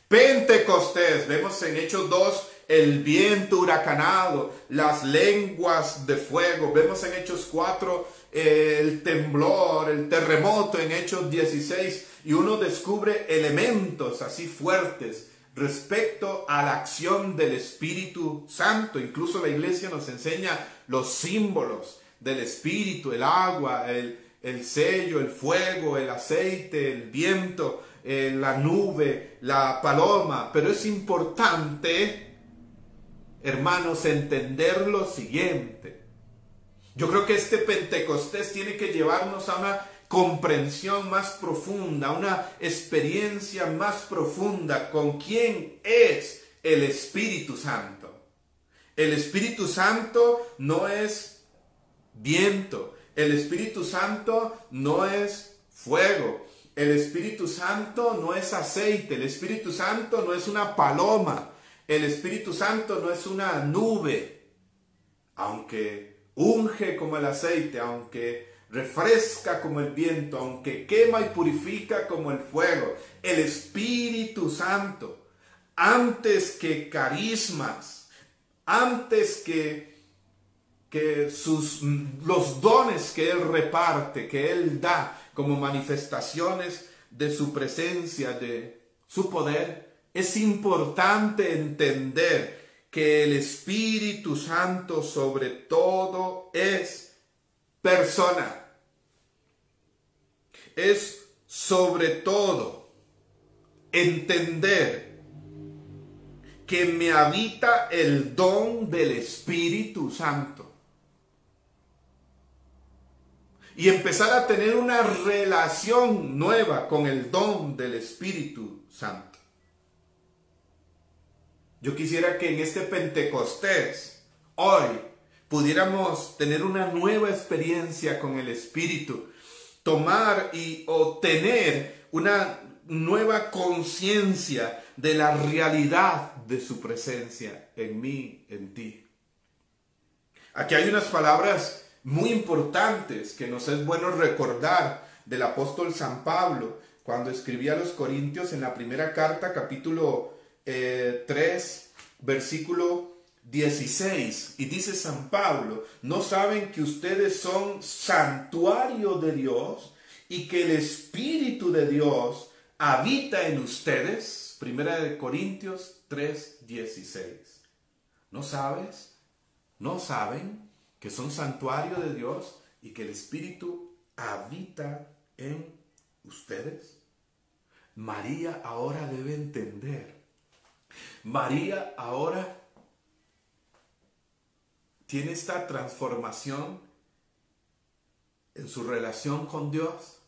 Pentecostés, vemos en Hechos 2 el viento huracanado, las lenguas de fuego. Vemos en Hechos 4 el temblor, el terremoto en Hechos 16. Y uno descubre elementos así fuertes respecto a la acción del Espíritu Santo. Incluso la iglesia nos enseña los símbolos del Espíritu, el agua, el sello, el fuego, el aceite, el viento, la nube, la paloma. Pero es importante, hermanos, entender lo siguiente. Yo creo que este Pentecostés tiene que llevarnos a una comprensión más profunda, una experiencia más profunda con quién es el Espíritu Santo. El Espíritu Santo no es viento, el Espíritu Santo no es fuego, el Espíritu Santo no es aceite, el Espíritu Santo no es una paloma, el Espíritu Santo no es una nube, aunque unge como el aceite, aunque refresca como el viento, aunque quema y purifica como el fuego. El Espíritu Santo, antes que carismas, antes que los dones que Él reparte, que Él da como manifestaciones de su presencia, de su poder, es importante entender que el Espíritu Santo sobre todo es persona. Es sobre todo entender que me habita el don del Espíritu Santo. Y empezar a tener una relación nueva con el don del Espíritu Santo. Yo quisiera que en este Pentecostés, hoy, pudiéramos tener una nueva experiencia con el Espíritu, tomar y obtener una nueva conciencia de la realidad de su presencia en mí, en ti. Aquí hay unas palabras muy importantes que nos es bueno recordar del apóstol San Pablo cuando escribía a los Corintios en la primera carta, capítulo 3, versículo 16, y dice San Pablo: ¿no saben que ustedes son santuario de Dios y que el Espíritu de Dios habita en ustedes? Primera de Corintios 3, 16. ¿No sabes? ¿No saben que son santuario de Dios y que el Espíritu habita en ustedes? María ahora debe entender. María ahora tiene esta transformación en su relación con Dios.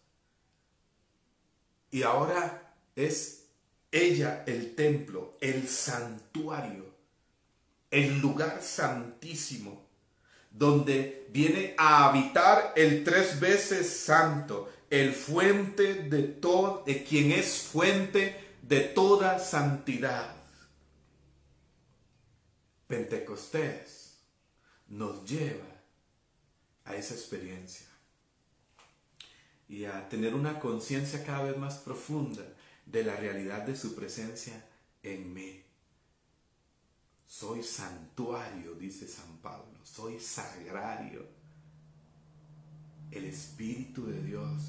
Y ahora es ella el templo, el santuario, el lugar santísimo, donde viene a habitar el 3 veces santo, el fuente de todo, de quien es fuente de toda santidad. Pentecostés nos lleva a esa experiencia y a tener una conciencia cada vez más profunda de la realidad de su presencia en mí. Soy santuario, dice San Pablo, soy sagrario. El Espíritu de Dios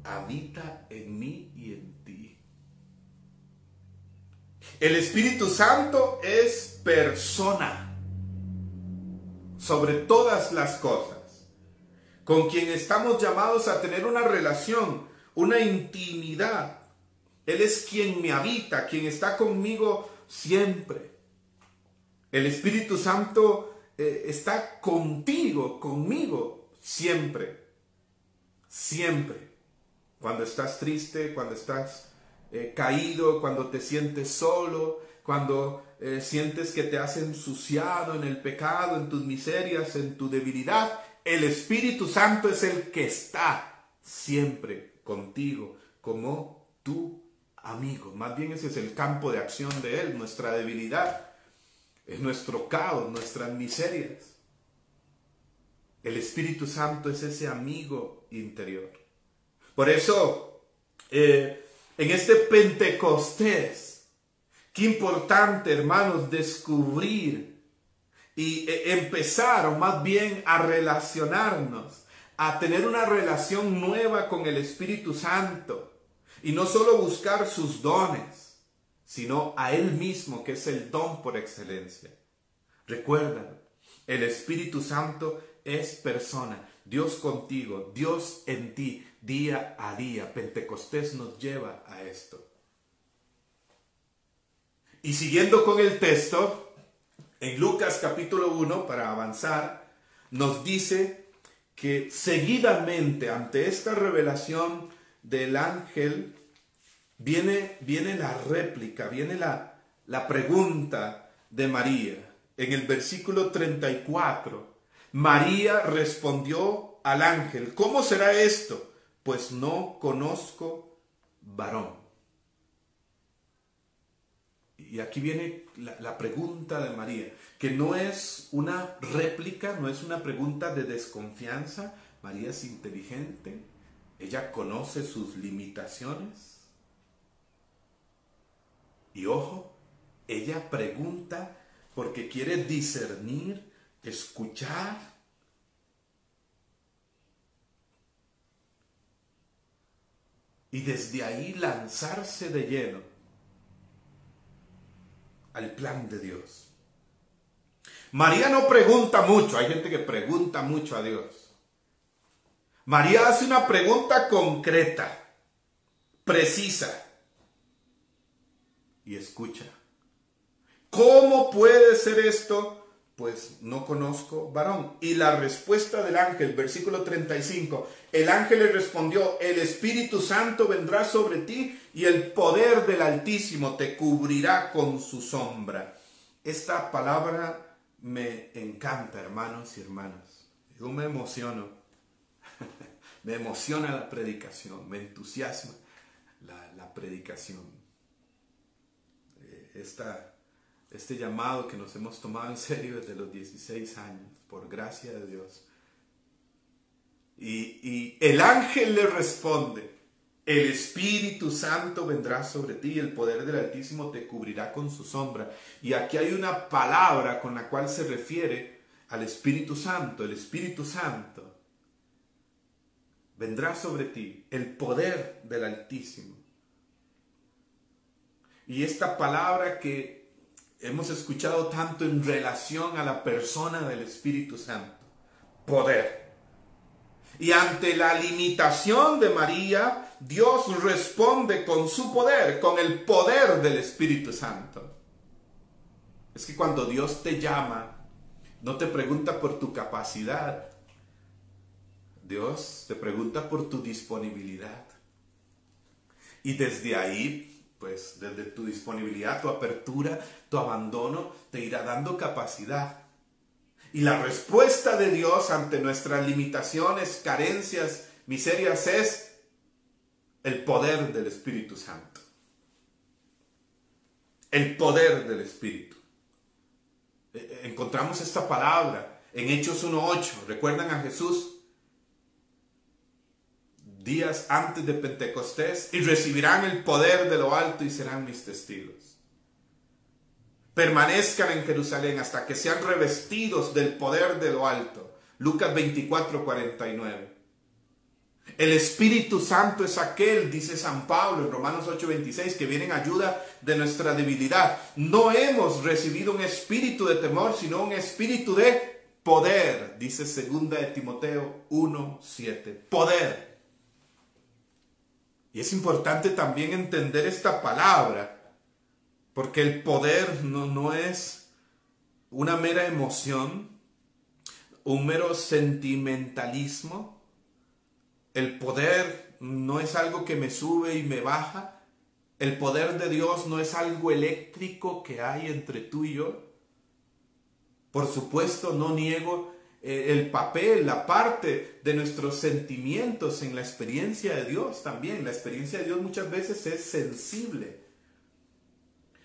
habita en mí y en ti. El Espíritu Santo es persona sobre todas las cosas, con quien estamos llamados a tener una relación, una intimidad. Él es quien me habita, quien está conmigo siempre. El Espíritu Santo está contigo, conmigo, siempre. Siempre. Cuando estás triste, cuando estás caído, cuando te sientes solo, cuando sientes que te has ensuciado en el pecado, en tus miserias, en tu debilidad, el Espíritu Santo es el que está siempre contigo, como tu amigo. Más bien ese es el campo de acción de Él, nuestra debilidad, es nuestro caos, nuestras miserias. El Espíritu Santo es ese amigo interior. Por eso, en este Pentecostés, qué importante, hermanos, descubrir y empezar, o más bien a relacionarnos, a tener una relación nueva con el Espíritu Santo. Y no solo buscar sus dones, sino a Él mismo, que es el don por excelencia. Recuerda, el Espíritu Santo es persona. Dios contigo, Dios en ti, día a día. Pentecostés nos lleva a esto. Y siguiendo con el texto, en Lucas capítulo 1, para avanzar, nos dice que seguidamente ante esta revelación del ángel, viene la réplica, viene la pregunta de María. En el versículo 34, María respondió al ángel: ¿cómo será esto? Pues no conozco varón. Y aquí viene la pregunta de María, que no es una réplica, no es una pregunta de desconfianza. María es inteligente, ella conoce sus limitaciones. Y ojo, ella pregunta porque quiere discernir, escuchar. Y desde ahí lanzarse de lleno al plan de Dios. María no pregunta mucho, hay gente que pregunta mucho a Dios. María hace una pregunta concreta, precisa, y escucha. ¿Cómo puede ser esto? Pues no conozco varón. Y la respuesta del ángel, versículo 35, el ángel le respondió: el Espíritu Santo vendrá sobre ti y el poder del Altísimo te cubrirá con su sombra. Esta palabra me encanta, hermanos y hermanas. Yo me emociono. Me emociona la predicación, me entusiasma la predicación. Este llamado que nos hemos tomado en serio desde los 16 años, por gracia de Dios. Y el ángel le responde: el Espíritu Santo vendrá sobre ti y el poder del Altísimo te cubrirá con su sombra. Y aquí hay una palabra con la cual se refiere al Espíritu Santo. El Espíritu Santo vendrá sobre ti, el poder del Altísimo. Y esta palabra que hemos escuchado tanto en relación a la persona del Espíritu Santo, poder. Y ante la limitación de María, Dios responde con su poder, con el poder del Espíritu Santo. Es que cuando Dios te llama, no te pregunta por tu capacidad. Dios te pregunta por tu disponibilidad. Y desde ahí, pues desde tu disponibilidad, tu apertura, tu abandono, te irá dando capacidad. Y la respuesta de Dios ante nuestras limitaciones, carencias, miserias es el poder del Espíritu Santo. El poder del Espíritu. Encontramos esta palabra en Hechos 1:8. ¿Recuerdan a Jesús? Días antes de Pentecostés, y recibirán el poder de lo alto y serán mis testigos. permanezcan en Jerusalén hasta que sean revestidos del poder de lo alto. Lucas 24:49. El Espíritu Santo es aquel, dice San Pablo en Romanos 8:26, que viene en ayuda de nuestra debilidad. No hemos recibido un espíritu de temor, sino un espíritu de poder, dice 2 de Timoteo 1:7. Poder. Y es importante también entender esta palabra, porque el poder no es una mera emoción, un mero sentimentalismo. El poder no es algo que me sube y me baja. El poder de Dios no es algo eléctrico que hay entre tú y yo. Por supuesto, no niego el papel, la parte de nuestros sentimientos en la experiencia de Dios también. La experiencia de Dios muchas veces es sensible.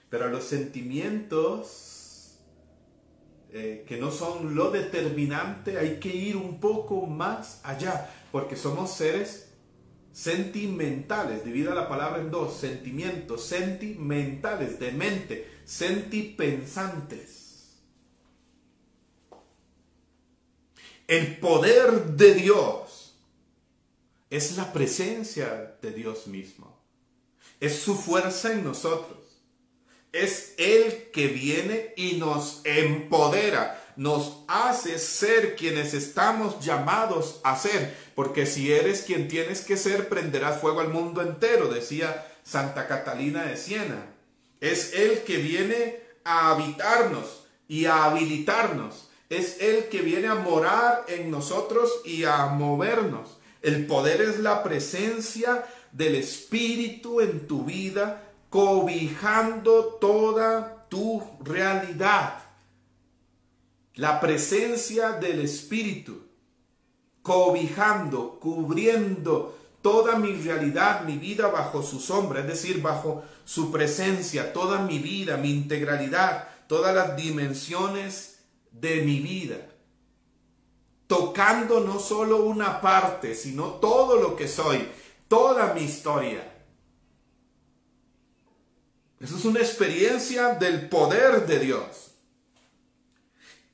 Pero a los sentimientos que no son lo determinante hay que ir un poco más allá, porque somos seres sentimentales. Divida la palabra en dos: sentimientos, sentimentales, de mente, sentipensantes. El poder de Dios es la presencia de Dios mismo. Es su fuerza en nosotros. Es Él que viene y nos empodera, nos hace ser quienes estamos llamados a ser. Porque si eres quien tienes que ser, prenderás fuego al mundo entero, decía Santa Catalina de Siena. Es Él que viene a habitarnos y a habilitarnos. Es Él que viene a morar en nosotros y a movernos. El poder es la presencia del Espíritu en tu vida, cobijando toda tu realidad. La presencia del Espíritu, cobijando, cubriendo toda mi realidad, mi vida bajo su sombra, es decir, bajo su presencia, toda mi vida, mi integralidad, todas las dimensiones de mi vida, tocando no solo una parte, sino todo lo que soy, toda mi historia. Eso es una experiencia del poder de Dios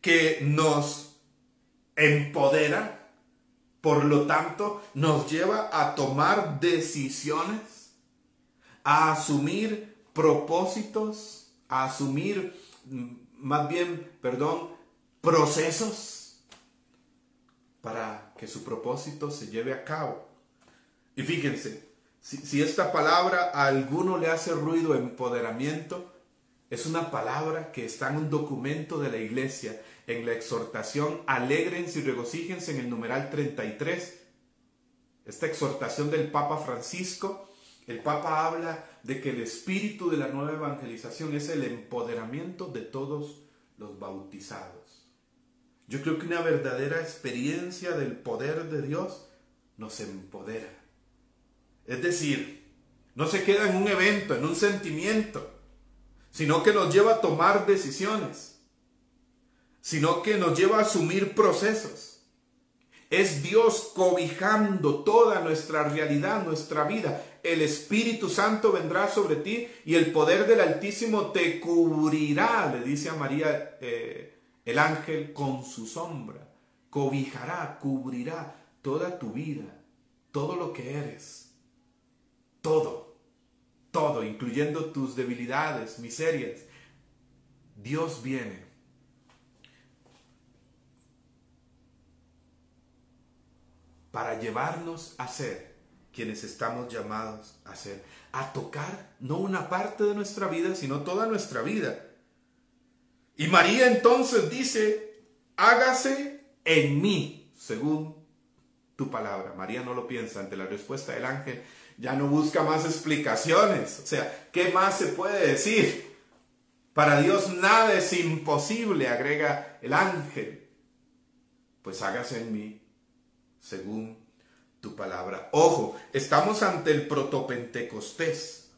que nos empodera, por lo tanto nos lleva a tomar decisiones, a asumir propósitos, a asumir procesos para que su propósito se lleve a cabo. Y fíjense, si esta palabra a alguno le hace ruido, empoderamiento, es una palabra que está en un documento de la iglesia, en la exhortación Alégrense y regocíjense, en el numeral 33. Esta exhortación del Papa Francisco, el Papa habla de que el espíritu de la nueva evangelización es el empoderamiento de todos los bautizados. Yo creo que una verdadera experiencia del poder de Dios nos empodera. Es decir, no se queda en un evento, en un sentimiento, sino que nos lleva a tomar decisiones, sino que nos lleva a asumir procesos. Es Dios cobijando toda nuestra realidad, nuestra vida. El Espíritu Santo vendrá sobre ti y el poder del Altísimo te cubrirá, le dice a María el ángel, con su sombra. Cobijará, cubrirá toda tu vida, todo lo que eres. Todo, incluyendo tus debilidades, miserias. Dios viene para llevarnos a ser quienes estamos llamados a ser, a tocar no una parte de nuestra vida, sino toda nuestra vida. Y María entonces dice: hágase en mí según tu palabra. María no lo piensa. Ante la respuesta del ángel ya no busca más explicaciones. O sea, ¿qué más se puede decir? Para Dios nada es imposible, agrega el ángel. Pues hágase en mí según tu palabra. Ojo, estamos ante el protopentecostés.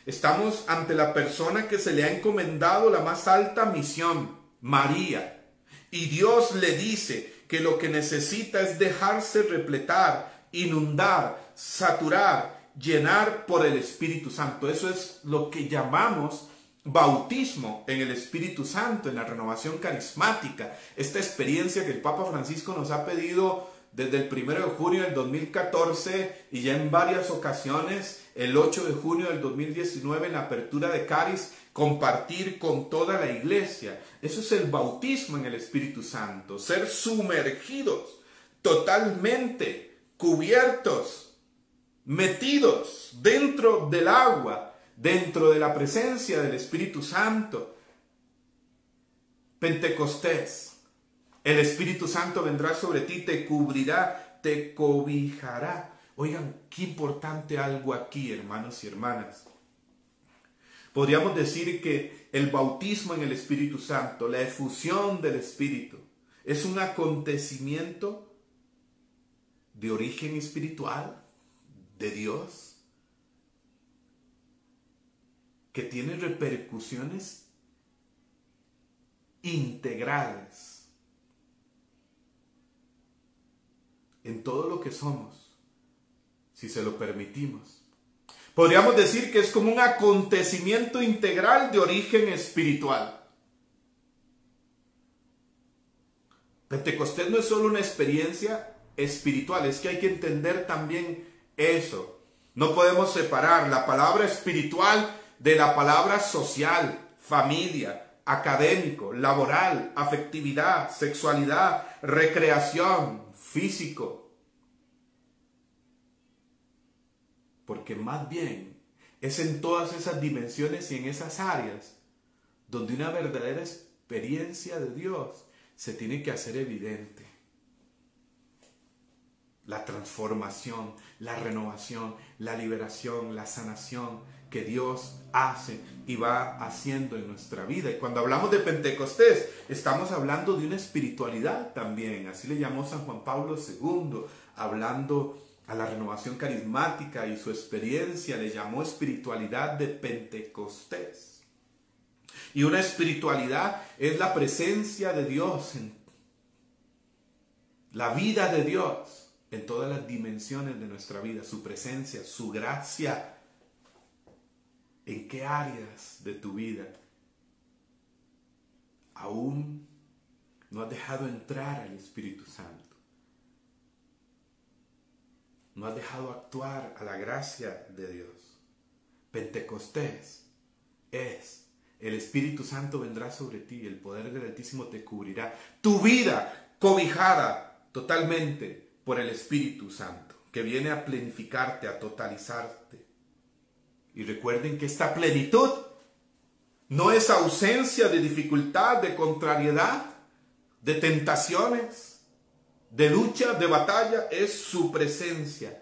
Estamos ante la persona que se le ha encomendado la más alta misión, María. Y Dios le dice que lo que necesita es dejarse repletar, inundar, saturar, llenar por el Espíritu Santo. Eso es lo que llamamos bautismo en el Espíritu Santo, en la renovación carismática, esta experiencia que el Papa Francisco nos ha pedido desde el 1 de junio del 2014 y ya en varias ocasiones, el 8 de junio del 2019 en la apertura de Caris, compartir con toda la iglesia. Eso es el bautismo en el Espíritu Santo, ser sumergidos, totalmente cubiertos, metidos dentro del agua, dentro de la presencia del Espíritu Santo. Pentecostés. El Espíritu Santo vendrá sobre ti, te cubrirá, te cobijará. Oigan, qué importante algo aquí, hermanos y hermanas. Podríamos decir que el bautismo en el Espíritu Santo, la efusión del Espíritu, es un acontecimiento de origen espiritual de Dios que tiene repercusiones integrales en todo lo que somos, si se lo permitimos. Podríamos decir que es como un acontecimiento integral de origen espiritual. Pentecostés no es solo una experiencia espiritual, es que hay que entender también eso. No podemos separar la palabra espiritual de la palabra social, familia, académico, laboral, afectividad, sexualidad, recreación, físico. Porque más bien es en todas esas dimensiones y en esas áreas donde una verdadera experiencia de Dios se tiene que hacer evidente. La transformación, la renovación, la liberación, la sanación que Dios hace y va haciendo en nuestra vida. Y cuando hablamos de Pentecostés, estamos hablando de una espiritualidad también. Así le llamó San Juan Pablo II, hablando a la renovación carismática y su experiencia, le llamó espiritualidad de Pentecostés. Y una espiritualidad es la presencia de Dios, en la vida de Dios, en todas las dimensiones de nuestra vida, su presencia, su gracia. ¿En qué áreas de tu vida aún no has dejado entrar al Espíritu Santo? No has dejado actuar a la gracia de Dios. Pentecostés es: el Espíritu Santo vendrá sobre ti, el poder del Altísimo te cubrirá. Tu vida cobijada totalmente por el Espíritu Santo, que viene a plenificarte, a totalizarte. Y recuerden que esta plenitud no es ausencia de dificultad, de contrariedad, de tentaciones, de lucha, de batalla. Es su presencia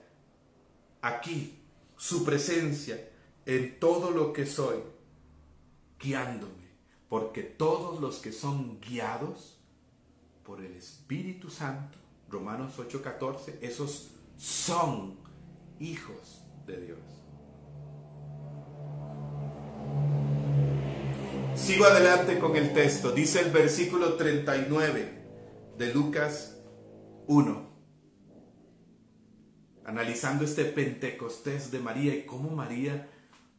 aquí, su presencia en todo lo que soy, guiándome. Porque todos los que son guiados por el Espíritu Santo, Romanos 8:14, esos son hijos de Dios. Sigo adelante con el texto. Dice el versículo 39 de Lucas 1. Analizando este Pentecostés de María y cómo María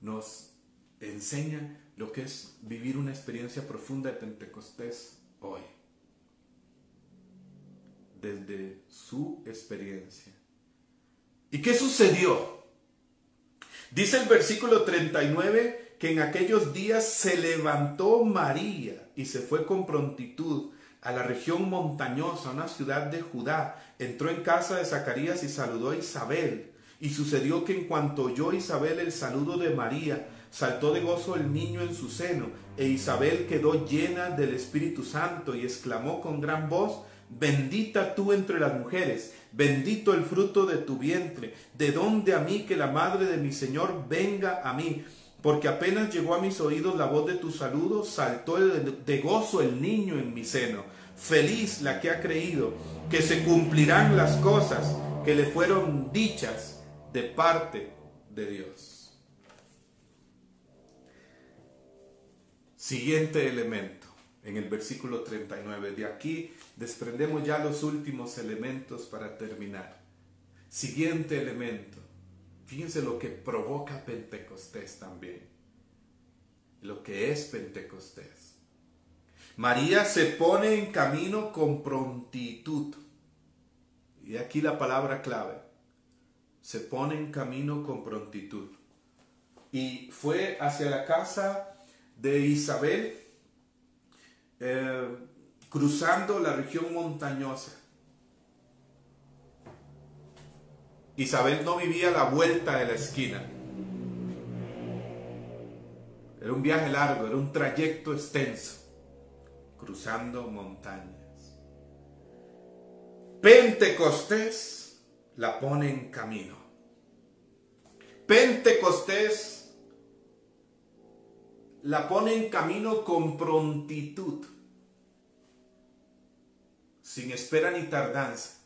nos enseña lo que es vivir una experiencia profunda de Pentecostés hoy. Desde su experiencia. ¿Y qué sucedió? Dice el versículo 39 que en aquellos días se levantó María y se fue con prontitud a la región montañosa, una ciudad de Judá. Entró en casa de Zacarías y saludó a Isabel. Y sucedió que en cuanto oyó Isabel el saludo de María, saltó de gozo el niño en su seno, e Isabel quedó llena del Espíritu Santo y exclamó con gran voz: bendita tú entre las mujeres, bendito el fruto de tu vientre. ¿De dónde a mí que la madre de mi Señor venga a mí? Porque apenas llegó a mis oídos la voz de tu saludo, saltó de gozo el niño en mi seno. Feliz la que ha creído que se cumplirán las cosas que le fueron dichas de parte de Dios. Siguiente elemento en el versículo 39. De aquí desprendemos ya los últimos elementos para terminar. Siguiente elemento. Fíjense lo que provoca Pentecostés también. lo que es Pentecostés. María se pone en camino con prontitud. Y aquí la palabra clave. Se pone en camino con prontitud. Y fue hacia la casa de Isabel, cruzando la región montañosa. Isabel no vivía a la vuelta de la esquina. Era un viaje largo, era un trayecto extenso, cruzando montañas. Pentecostés la pone en camino. Pentecostés la pone en camino con prontitud, sin espera ni tardanza,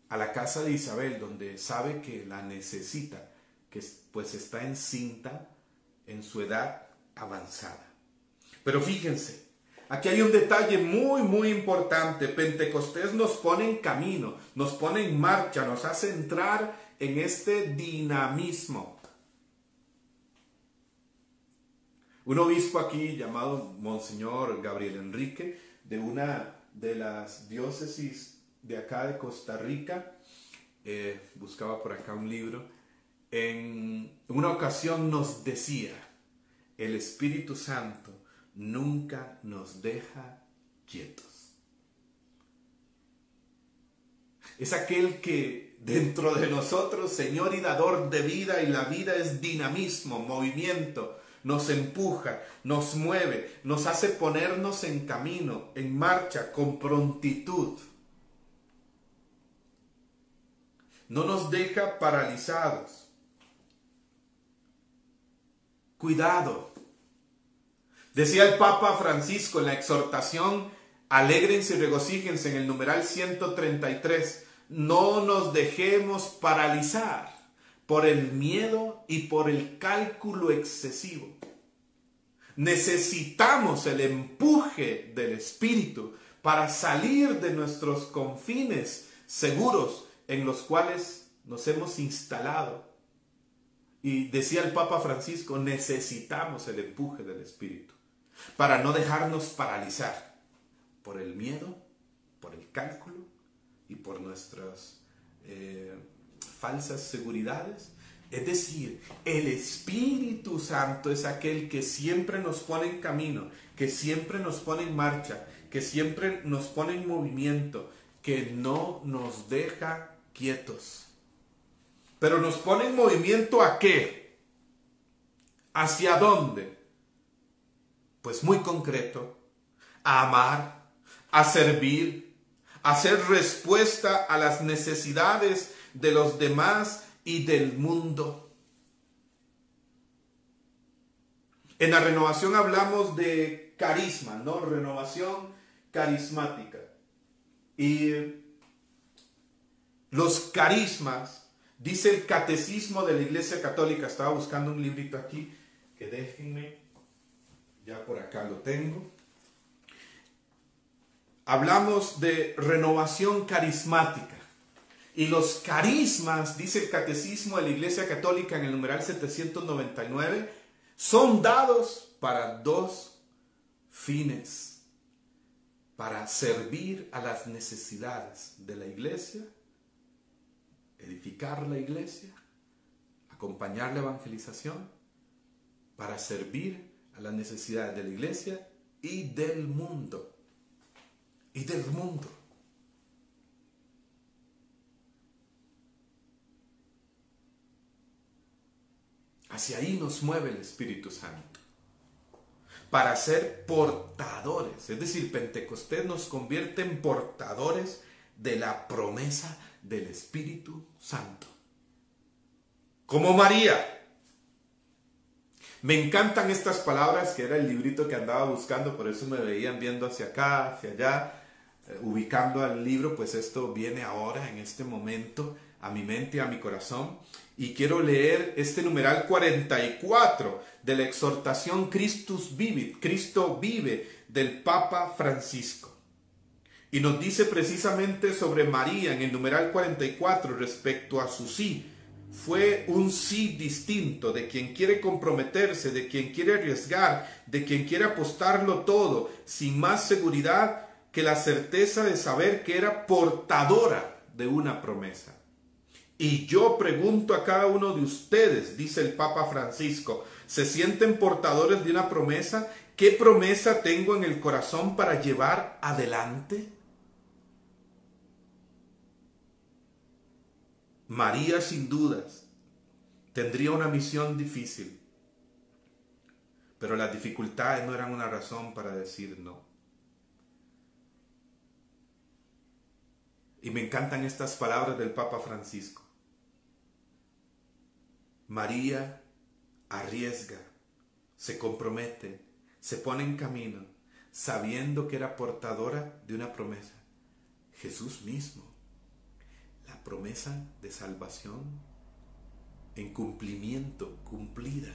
a la casa de Isabel, donde sabe que la necesita, que pues está encinta en su edad avanzada. Pero fíjense, aquí hay un detalle muy importante. Pentecostés nos pone en camino, nos pone en marcha, nos hace entrar en este dinamismo. Un obispo aquí llamado Monseñor Gabriel Enrique, de una de las diócesis de acá de Costa Rica, buscaba por acá un libro, en una ocasión nos decía: el Espíritu Santo nunca nos deja quietos. Es aquel que dentro de nosotros, Señor y dador de vida, y la vida es dinamismo, movimiento, nos empuja, nos mueve, nos hace ponernos en camino, en marcha, con prontitud. No nos deja paralizados. Cuidado. Decía el Papa Francisco en la exhortación: alégrense y regocíjense, en el numeral 133. No nos dejemos paralizar por el miedo y por el cálculo excesivo. Necesitamos el empuje del Espíritu para salir de nuestros confines seguros en los cuales nos hemos instalado. Y decía el Papa Francisco, necesitamos el empuje del Espíritu para no dejarnos paralizar por el miedo, por el cálculo y por nuestras falsas seguridades. Es decir, el Espíritu Santo es aquel que siempre nos pone en camino, que siempre nos pone en marcha, que siempre nos pone en movimiento, que no nos deja quietos. Pero nos pone en movimiento ¿a qué? ¿Hacia dónde? Pues muy concreto: a amar, a servir, a hacer respuesta a las necesidades de los demás y del mundo. En la renovación hablamos de carisma, ¿no? Renovación carismática. Y los carismas, dice el Catecismo de la Iglesia Católica, estaba buscando un librito aquí, que déjenme, ya por acá lo tengo. Hablamos de renovación carismática. Y los carismas, dice el Catecismo de la Iglesia Católica en el numeral 799, son dados para dos fines: para servir a las necesidades de la iglesia, edificar la iglesia, acompañar la evangelización, para servir a las necesidades de la iglesia y del mundo. Y del mundo. Hacia ahí nos mueve el Espíritu Santo. Para ser portadores. Es decir, Pentecostés nos convierte en portadores de la promesa del Espíritu Santo. Como María. Me encantan estas palabras, que era el librito que andaba buscando, por eso me veían viendo hacia acá, hacia allá, ubicando al libro. Pues esto viene ahora, en este momento, a mi mente y a mi corazón. Y quiero leer este numeral 44 de la exhortación Christus Vivit, Cristo vive, del Papa Francisco. Y nos dice precisamente sobre María en el numeral 44 respecto a su sí. fue un sí distinto de quien quiere comprometerse, de quien quiere arriesgar, de quien quiere apostarlo todo, sin más seguridad que la certeza de saber que era portadora de una promesa. Y yo pregunto a cada uno de ustedes, dice el Papa Francisco, ¿se sienten portadores de una promesa? ¿Qué promesa tengo en el corazón para llevar adelante? María, sin dudas, tendría una misión difícil, pero las dificultades no eran una razón para decir no. Y me encantan estas palabras del Papa Francisco. María arriesga, se compromete, se pone en camino, sabiendo que era portadora de una promesa. Jesús mismo, la promesa de salvación en cumplimiento, cumplida,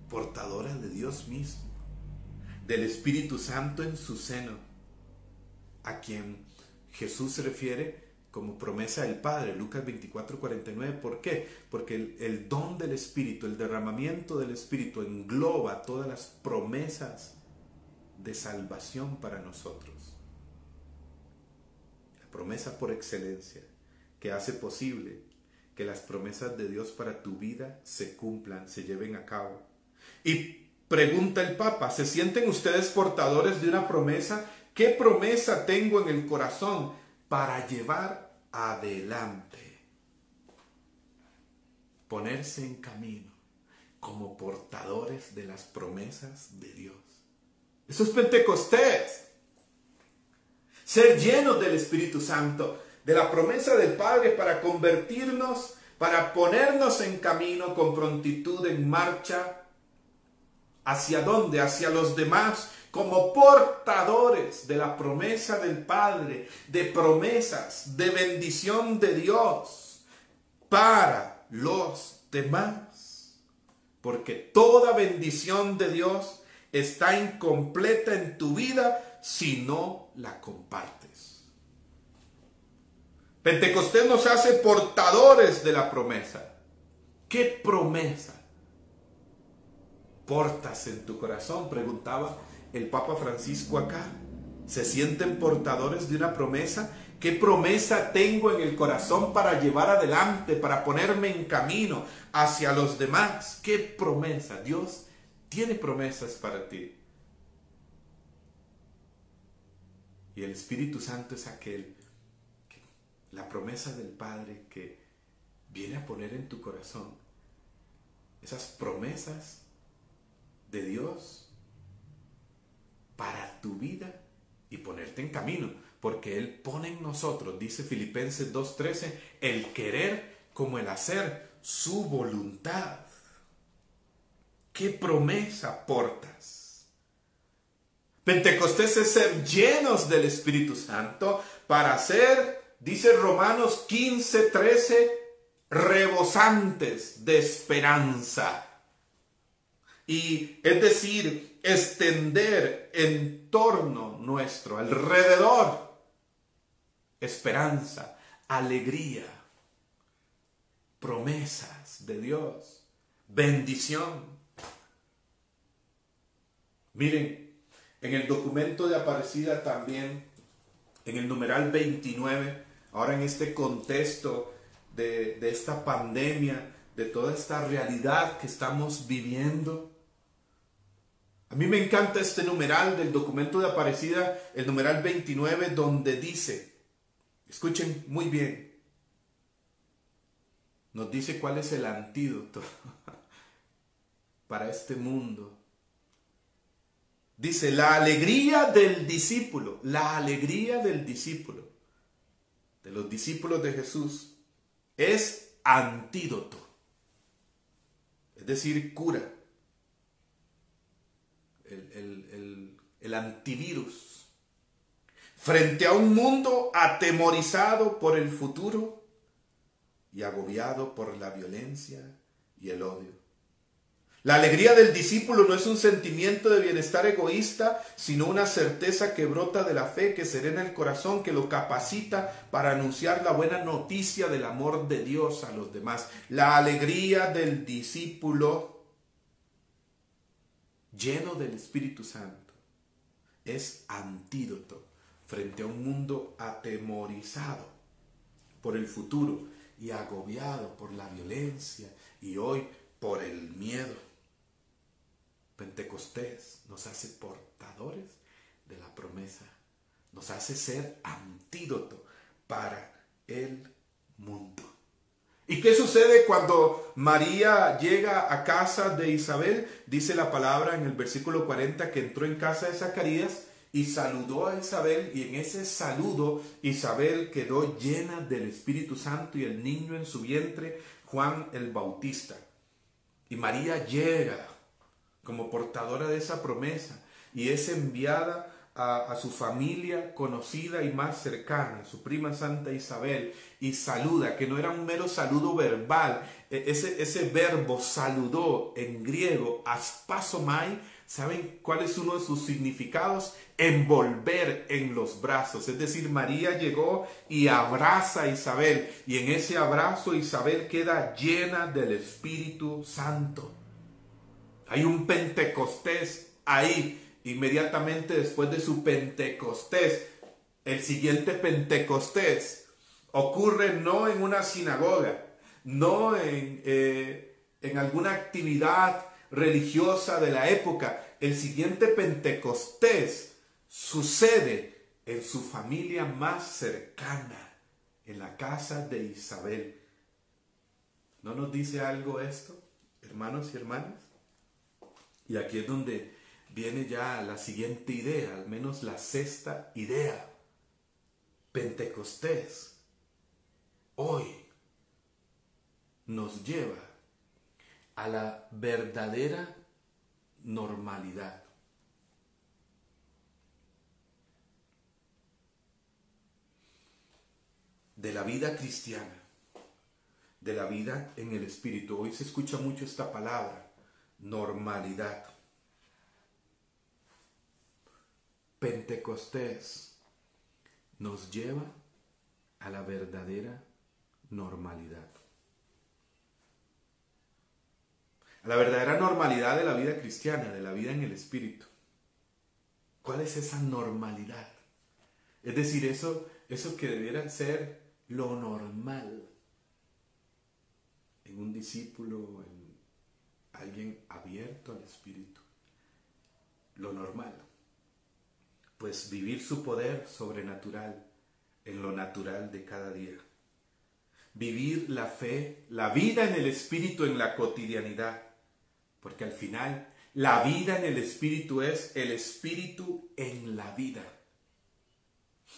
portadora de Dios mismo, del Espíritu Santo en su seno, a quien Jesús se refiere como promesa del Padre, Lucas 24:49. ¿Por qué? Porque el don del Espíritu, el derramamiento del Espíritu engloba todas las promesas de salvación para nosotros. La promesa por excelencia que hace posible que las promesas de Dios para tu vida se cumplan, se lleven a cabo. Y pregunta el Papa, ¿se sienten ustedes portadores de una promesa? ¿Qué promesa tengo en el corazón para llevar adelante? Ponerse en camino como portadores de las promesas de Dios. Eso es Pentecostés. Ser llenos del Espíritu Santo, de la promesa del Padre para convertirnos, para ponernos en camino con prontitud en marcha. ¿Hacia dónde? Hacia los demás, como portadores de la promesa del Padre, de promesas, de bendición de Dios para los demás. Porque toda bendición de Dios está incompleta en tu vida si no la compartes. Pentecostés nos hace portadores de la promesa. ¿Qué promesa portas en tu corazón? Preguntaba el Papa Francisco acá. ¿Se sienten portadores de una promesa? ¿Qué promesa tengo en el corazón para llevar adelante, para ponerme en camino hacia los demás? ¿Qué promesa? Dios tiene promesas para ti. Y el Espíritu Santo es la promesa del Padre que viene a poner en tu corazón esas promesas de Dios para tu vida y ponerte en camino, porque Él pone en nosotros, dice Filipenses 2:13, el querer como el hacer, su voluntad. ¿Qué promesa portas? Pentecostés es ser llenos del Espíritu Santo para ser, dice Romanos 15:13, rebosantes de esperanza. Y es decir, extender en torno nuestro, alrededor, esperanza, alegría, promesas de Dios, bendición. Miren, en el documento de Aparecida también, en el numeral 29, ahora en este contexto de esta pandemia, de toda esta realidad que estamos viviendo, a mí me encanta este numeral del documento de Aparecida, el numeral 29, donde dice, escuchen muy bien, nos dice cuál es el antídoto para este mundo. Dice, la alegría del discípulo, de los discípulos de Jesús, es antídoto, es decir, cura. El antivirus frente a un mundo atemorizado por el futuro y agobiado por la violencia y el odio. La alegría del discípulo no es un sentimiento de bienestar egoísta, sino una certeza que brota de la fe, que serena el corazón, que lo capacita para anunciar la buena noticia del amor de Dios a los demás. La alegría del discípulo lleno del Espíritu Santo es antídoto frente a un mundo atemorizado por el futuro y agobiado por la violencia y hoy por el miedo. Pentecostés nos hace portadores de la promesa, nos hace ser antídoto para el mundo. ¿Y qué sucede cuando María llega a casa de Isabel? Dice la palabra en el versículo 40 que entró en casa de Zacarías y saludó a Isabel, y en ese saludo Isabel quedó llena del Espíritu Santo y el niño en su vientre, Juan el Bautista. Y María llega como portadora de esa promesa y es enviada a su familia conocida y más cercana, su prima Santa Isabel, y saluda, que no era un mero saludo verbal, ese verbo saludó en griego, aspasomai. ¿Saben cuál es uno de sus significados? Envolver en los brazos. Es decir, María llegó y abraza a Isabel, y en ese abrazo Isabel queda llena del Espíritu Santo. Hay un Pentecostés ahí. Inmediatamente después de su Pentecostés, el siguiente Pentecostés ocurre no en una sinagoga, no en alguna actividad religiosa de la época. El siguiente Pentecostés sucede en su familia más cercana, en la casa de Isabel. ¿No nos dice algo esto, hermanos y hermanas? Y aquí es donde viene ya la siguiente idea, al menos la sexta idea. Pentecostés hoy nos lleva a la verdadera normalidad. De la vida cristiana, de la vida en el Espíritu. Hoy se escucha mucho esta palabra, normalidad. Pentecostés nos lleva a la verdadera normalidad. A la verdadera normalidad de la vida cristiana, de la vida en el Espíritu. ¿Cuál es esa normalidad? Es decir, eso que debiera ser lo normal en un discípulo, en alguien abierto al Espíritu. Lo normal. Pues vivir su poder sobrenatural en lo natural de cada día. Vivir la fe, la vida en el Espíritu en la cotidianidad. Porque al final, la vida en el Espíritu es el Espíritu en la vida.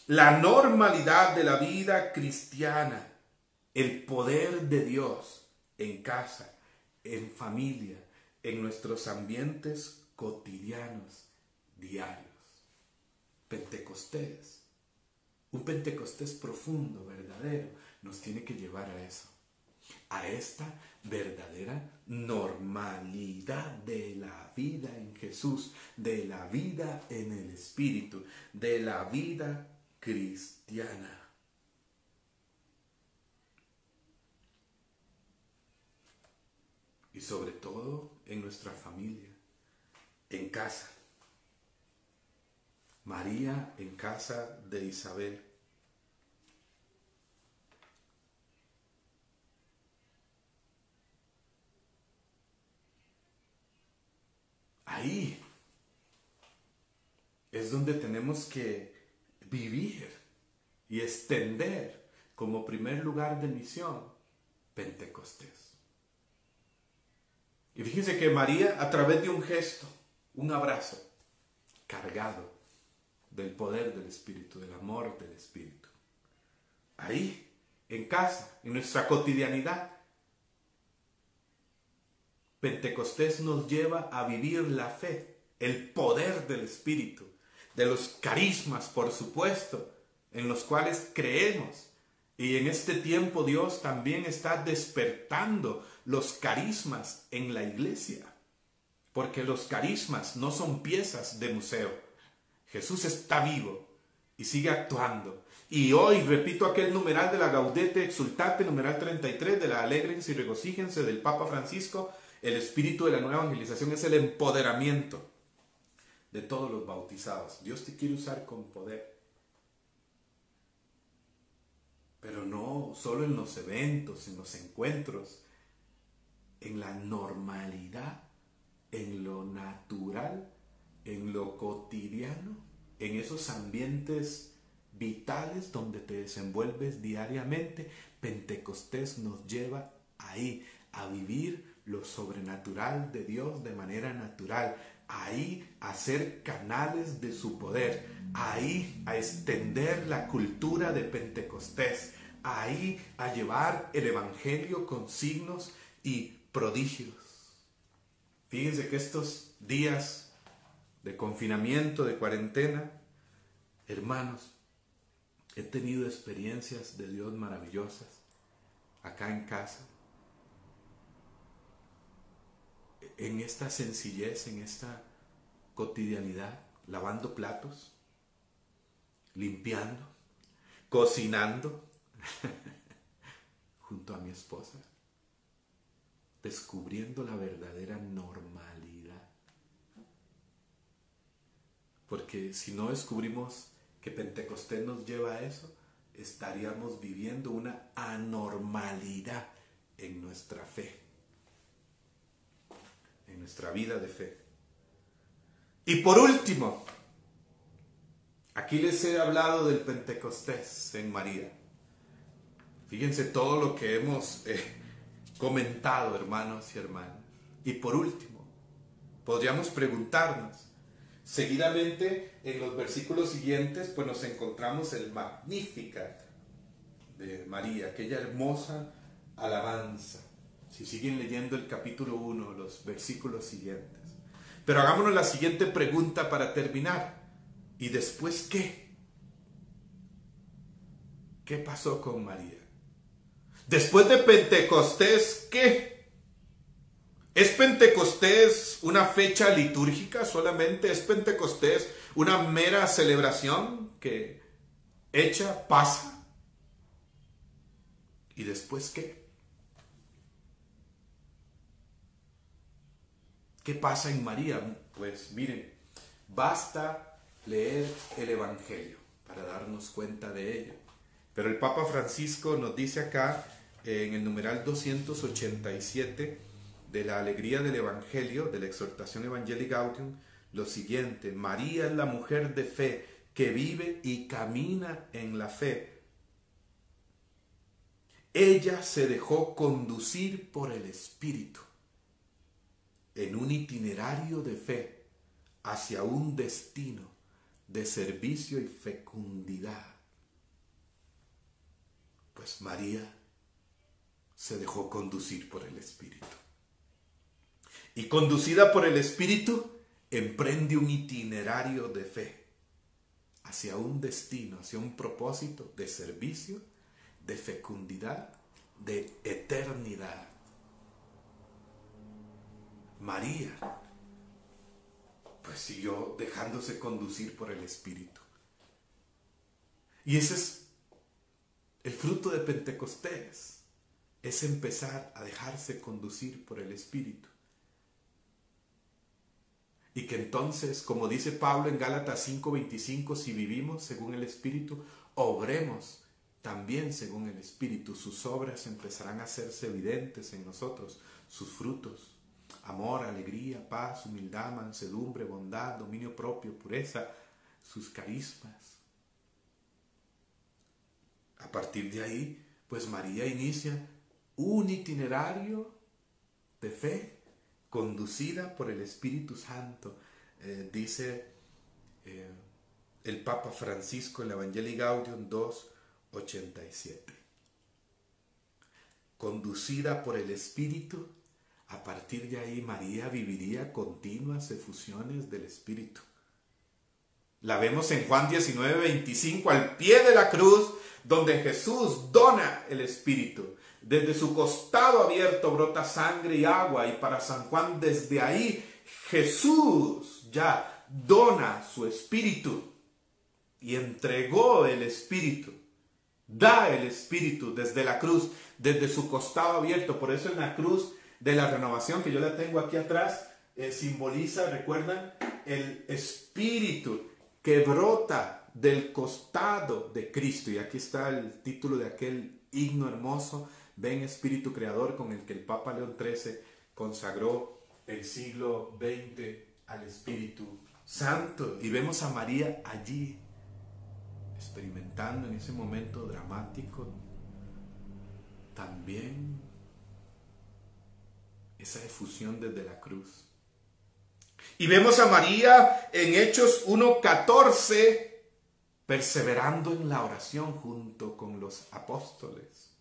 La normalidad de la vida cristiana, el poder de Dios en casa, en familia, en nuestros ambientes cotidianos, diarios. Pentecostés, un Pentecostés profundo, verdadero, nos tiene que llevar a eso, a esta verdadera normalidad de la vida en Jesús, de la vida en el Espíritu, de la vida cristiana. Y sobre todo en nuestra familia, en casa. María en casa de Isabel. Ahí es donde tenemos que vivir y extender como primer lugar de misión Pentecostés. Y fíjense que María, a través de un gesto, un abrazo, cargado del poder del Espíritu, del amor del Espíritu. Ahí, en casa, en nuestra cotidianidad, Pentecostés nos lleva a vivir la fe, el poder del Espíritu, de los carismas, por supuesto, en los cuales creemos. Y en este tiempo Dios también está despertando los carismas en la iglesia. porque los carismas no son piezas de museo. Jesús está vivo y sigue actuando. Y hoy, repito aquel numeral de la Gaudete Exultate, numeral 33 de la Alégrense y Regocíjense del Papa Francisco, el espíritu de la nueva evangelización es el empoderamiento de todos los bautizados. Dios te quiere usar con poder. Pero no solo en los eventos, en los encuentros, en la normalidad, en lo natural, en lo cotidiano, en esos ambientes vitales donde te desenvuelves diariamente. Pentecostés nos lleva ahí, a vivir lo sobrenatural de Dios de manera natural, ahí a ser canales de su poder, ahí a extender la cultura de Pentecostés, ahí a llevar el evangelio con signos y prodigios. Fíjense que estos días de confinamiento, de cuarentena, hermanos, he tenido experiencias de Dios maravillosas acá en casa, en esta sencillez, en esta cotidianidad, lavando platos, limpiando, cocinando junto a mi esposa, descubriendo la verdadera normalidad. Porque si no descubrimos que Pentecostés nos lleva a eso, estaríamos viviendo una anormalidad en nuestra fe, en nuestra vida de fe. Y por último, aquí les he hablado del Pentecostés en María. Fíjense todo lo que hemos comentado, hermanos y hermanas. Y por último, podríamos preguntarnos, seguidamente en los versículos siguientes, pues nos encontramos el Magnificat de María, aquella hermosa alabanza. Si siguen leyendo el capítulo 1, los versículos siguientes. Pero hagámonos la siguiente pregunta para terminar. ¿Y después qué? ¿Qué pasó con María? Después de Pentecostés, ¿qué? ¿Es Pentecostés una fecha litúrgica solamente? ¿Es Pentecostés una mera celebración que hecha, pasa? ¿Y después qué? ¿Qué pasa en María? Pues miren, basta leer el Evangelio para darnos cuenta de ello. Pero el Papa Francisco nos dice acá, en el numeral 287 de la Alegría del Evangelio, de la exhortación Evangelii Gaudium, lo siguiente: María es la mujer de fe que vive y camina en la fe. Ella se dejó conducir por el Espíritu en un itinerario de fe hacia un destino de servicio y fecundidad. Pues María se dejó conducir por el Espíritu. Y conducida por el Espíritu, emprende un itinerario de fe hacia un destino, hacia un propósito de servicio, de fecundidad, de eternidad. María, pues siguió dejándose conducir por el Espíritu. Y ese es el fruto de Pentecostés. Es empezar a dejarse conducir por el Espíritu. Y que entonces, como dice Pablo en Gálatas 5:25, si vivimos según el Espíritu, obremos también según el Espíritu. Sus obras empezarán a hacerse evidentes en nosotros, sus frutos: amor, alegría, paz, humildad, mansedumbre, bondad, dominio propio, pureza, sus carismas. A partir de ahí, pues María inicia un itinerario de fe conducida por el Espíritu Santo. Dice el Papa Francisco en la Evangelii Gaudium 2:87. Conducida por el Espíritu, a partir de ahí María viviría continuas efusiones del Espíritu. La vemos en Juan 19:25, al pie de la cruz, donde Jesús dona el Espíritu. Desde su costado abierto brota sangre y agua, y para San Juan desde ahí Jesús ya dona su espíritu y entregó el espíritu, da el espíritu desde la cruz, desde su costado abierto. Por eso en la cruz de la renovación, que yo la tengo aquí atrás, simboliza, recuerdan, el espíritu que brota del costado de Cristo. Y aquí está el título de aquel himno hermoso, Ven Espíritu Creador, con el que el Papa León XIII consagró el siglo XX al Espíritu Santo. Y vemos a María allí, experimentando en ese momento dramático también esa efusión desde la cruz. Y vemos a María en Hechos 1:14 perseverando en la oración junto con los apóstoles,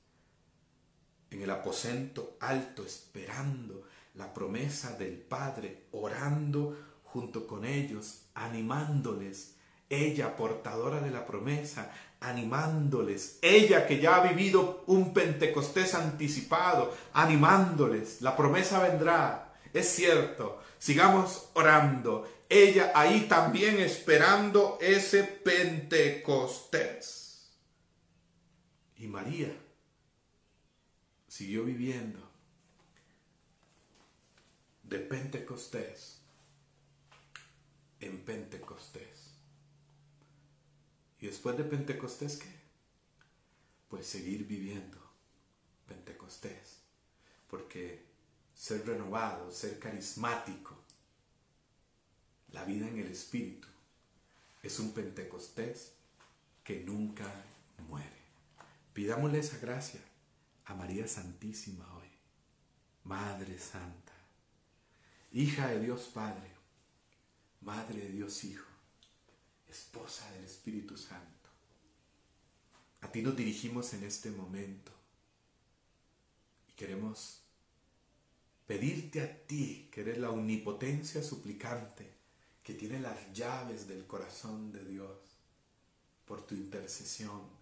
en el aposento alto, esperando la promesa del Padre, orando junto con ellos, animándoles. Ella, portadora de la promesa, animándoles. Ella que ya ha vivido un Pentecostés anticipado, animándoles. La promesa vendrá, es cierto. Sigamos orando. Ella ahí también esperando ese Pentecostés. Y María siguió viviendo de Pentecostés en Pentecostés. Y después de Pentecostés, ¿qué? Pues seguir viviendo Pentecostés. Porque ser renovado, ser carismático, la vida en el Espíritu, es un Pentecostés que nunca muere. Pidámosle esa gracia a María Santísima hoy. Madre Santa, hija de Dios Padre, Madre de Dios Hijo, esposa del Espíritu Santo. A ti nos dirigimos en este momento y queremos pedirte a ti, que eres la omnipotencia suplicante, que tiene las llaves del corazón de Dios, por tu intercesión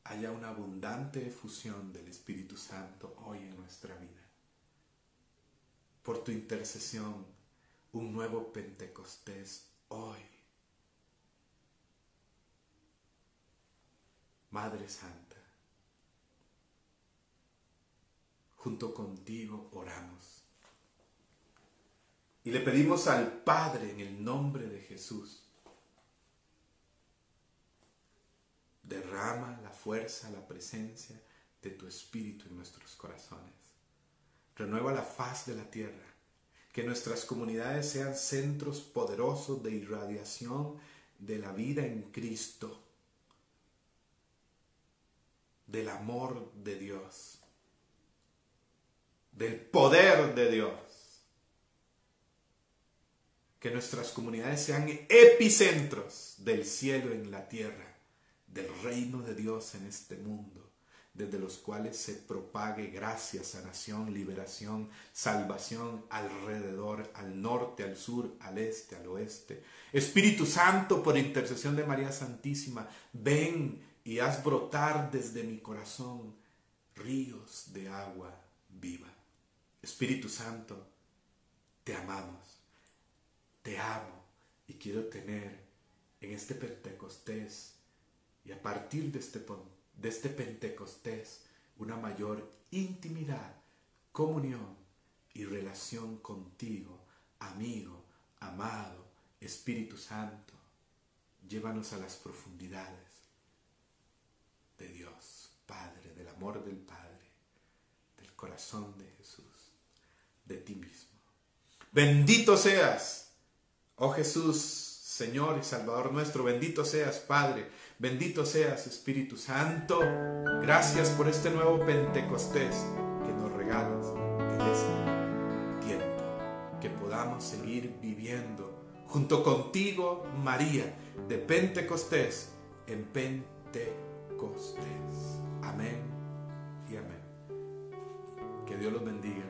haya una abundante efusión del Espíritu Santo hoy en nuestra vida. Por tu intercesión, un nuevo Pentecostés hoy. Madre Santa, junto contigo oramos y le pedimos al Padre en el nombre de Jesús, derrama la fuerza, la presencia de tu Espíritu en nuestros corazones. Renueva la faz de la tierra. Que nuestras comunidades sean centros poderosos de irradiación de la vida en Cristo, del amor de Dios, del poder de Dios. Que nuestras comunidades sean epicentros del cielo en la tierra, del reino de Dios en este mundo, desde los cuales se propague gracia, sanación, liberación, salvación alrededor, al norte, al sur, al este, al oeste. Espíritu Santo, por intercesión de María Santísima, ven y haz brotar desde mi corazón ríos de agua viva. Espíritu Santo, te amamos, te amo y quiero tener en este Pentecostés y a partir de este Pentecostés una mayor intimidad, comunión y relación contigo, amigo, amado, Espíritu Santo. Llévanos a las profundidades de Dios, Padre, del amor del Padre, del corazón de Jesús, de ti mismo. Bendito seas, oh Jesús, Señor y Salvador nuestro, bendito seas, Padre, bendito seas, Espíritu Santo. Gracias por este nuevo Pentecostés que nos regalas en este tiempo, que podamos seguir viviendo junto contigo, María, de Pentecostés en Pentecostés. Amén y amén. Que Dios los bendiga.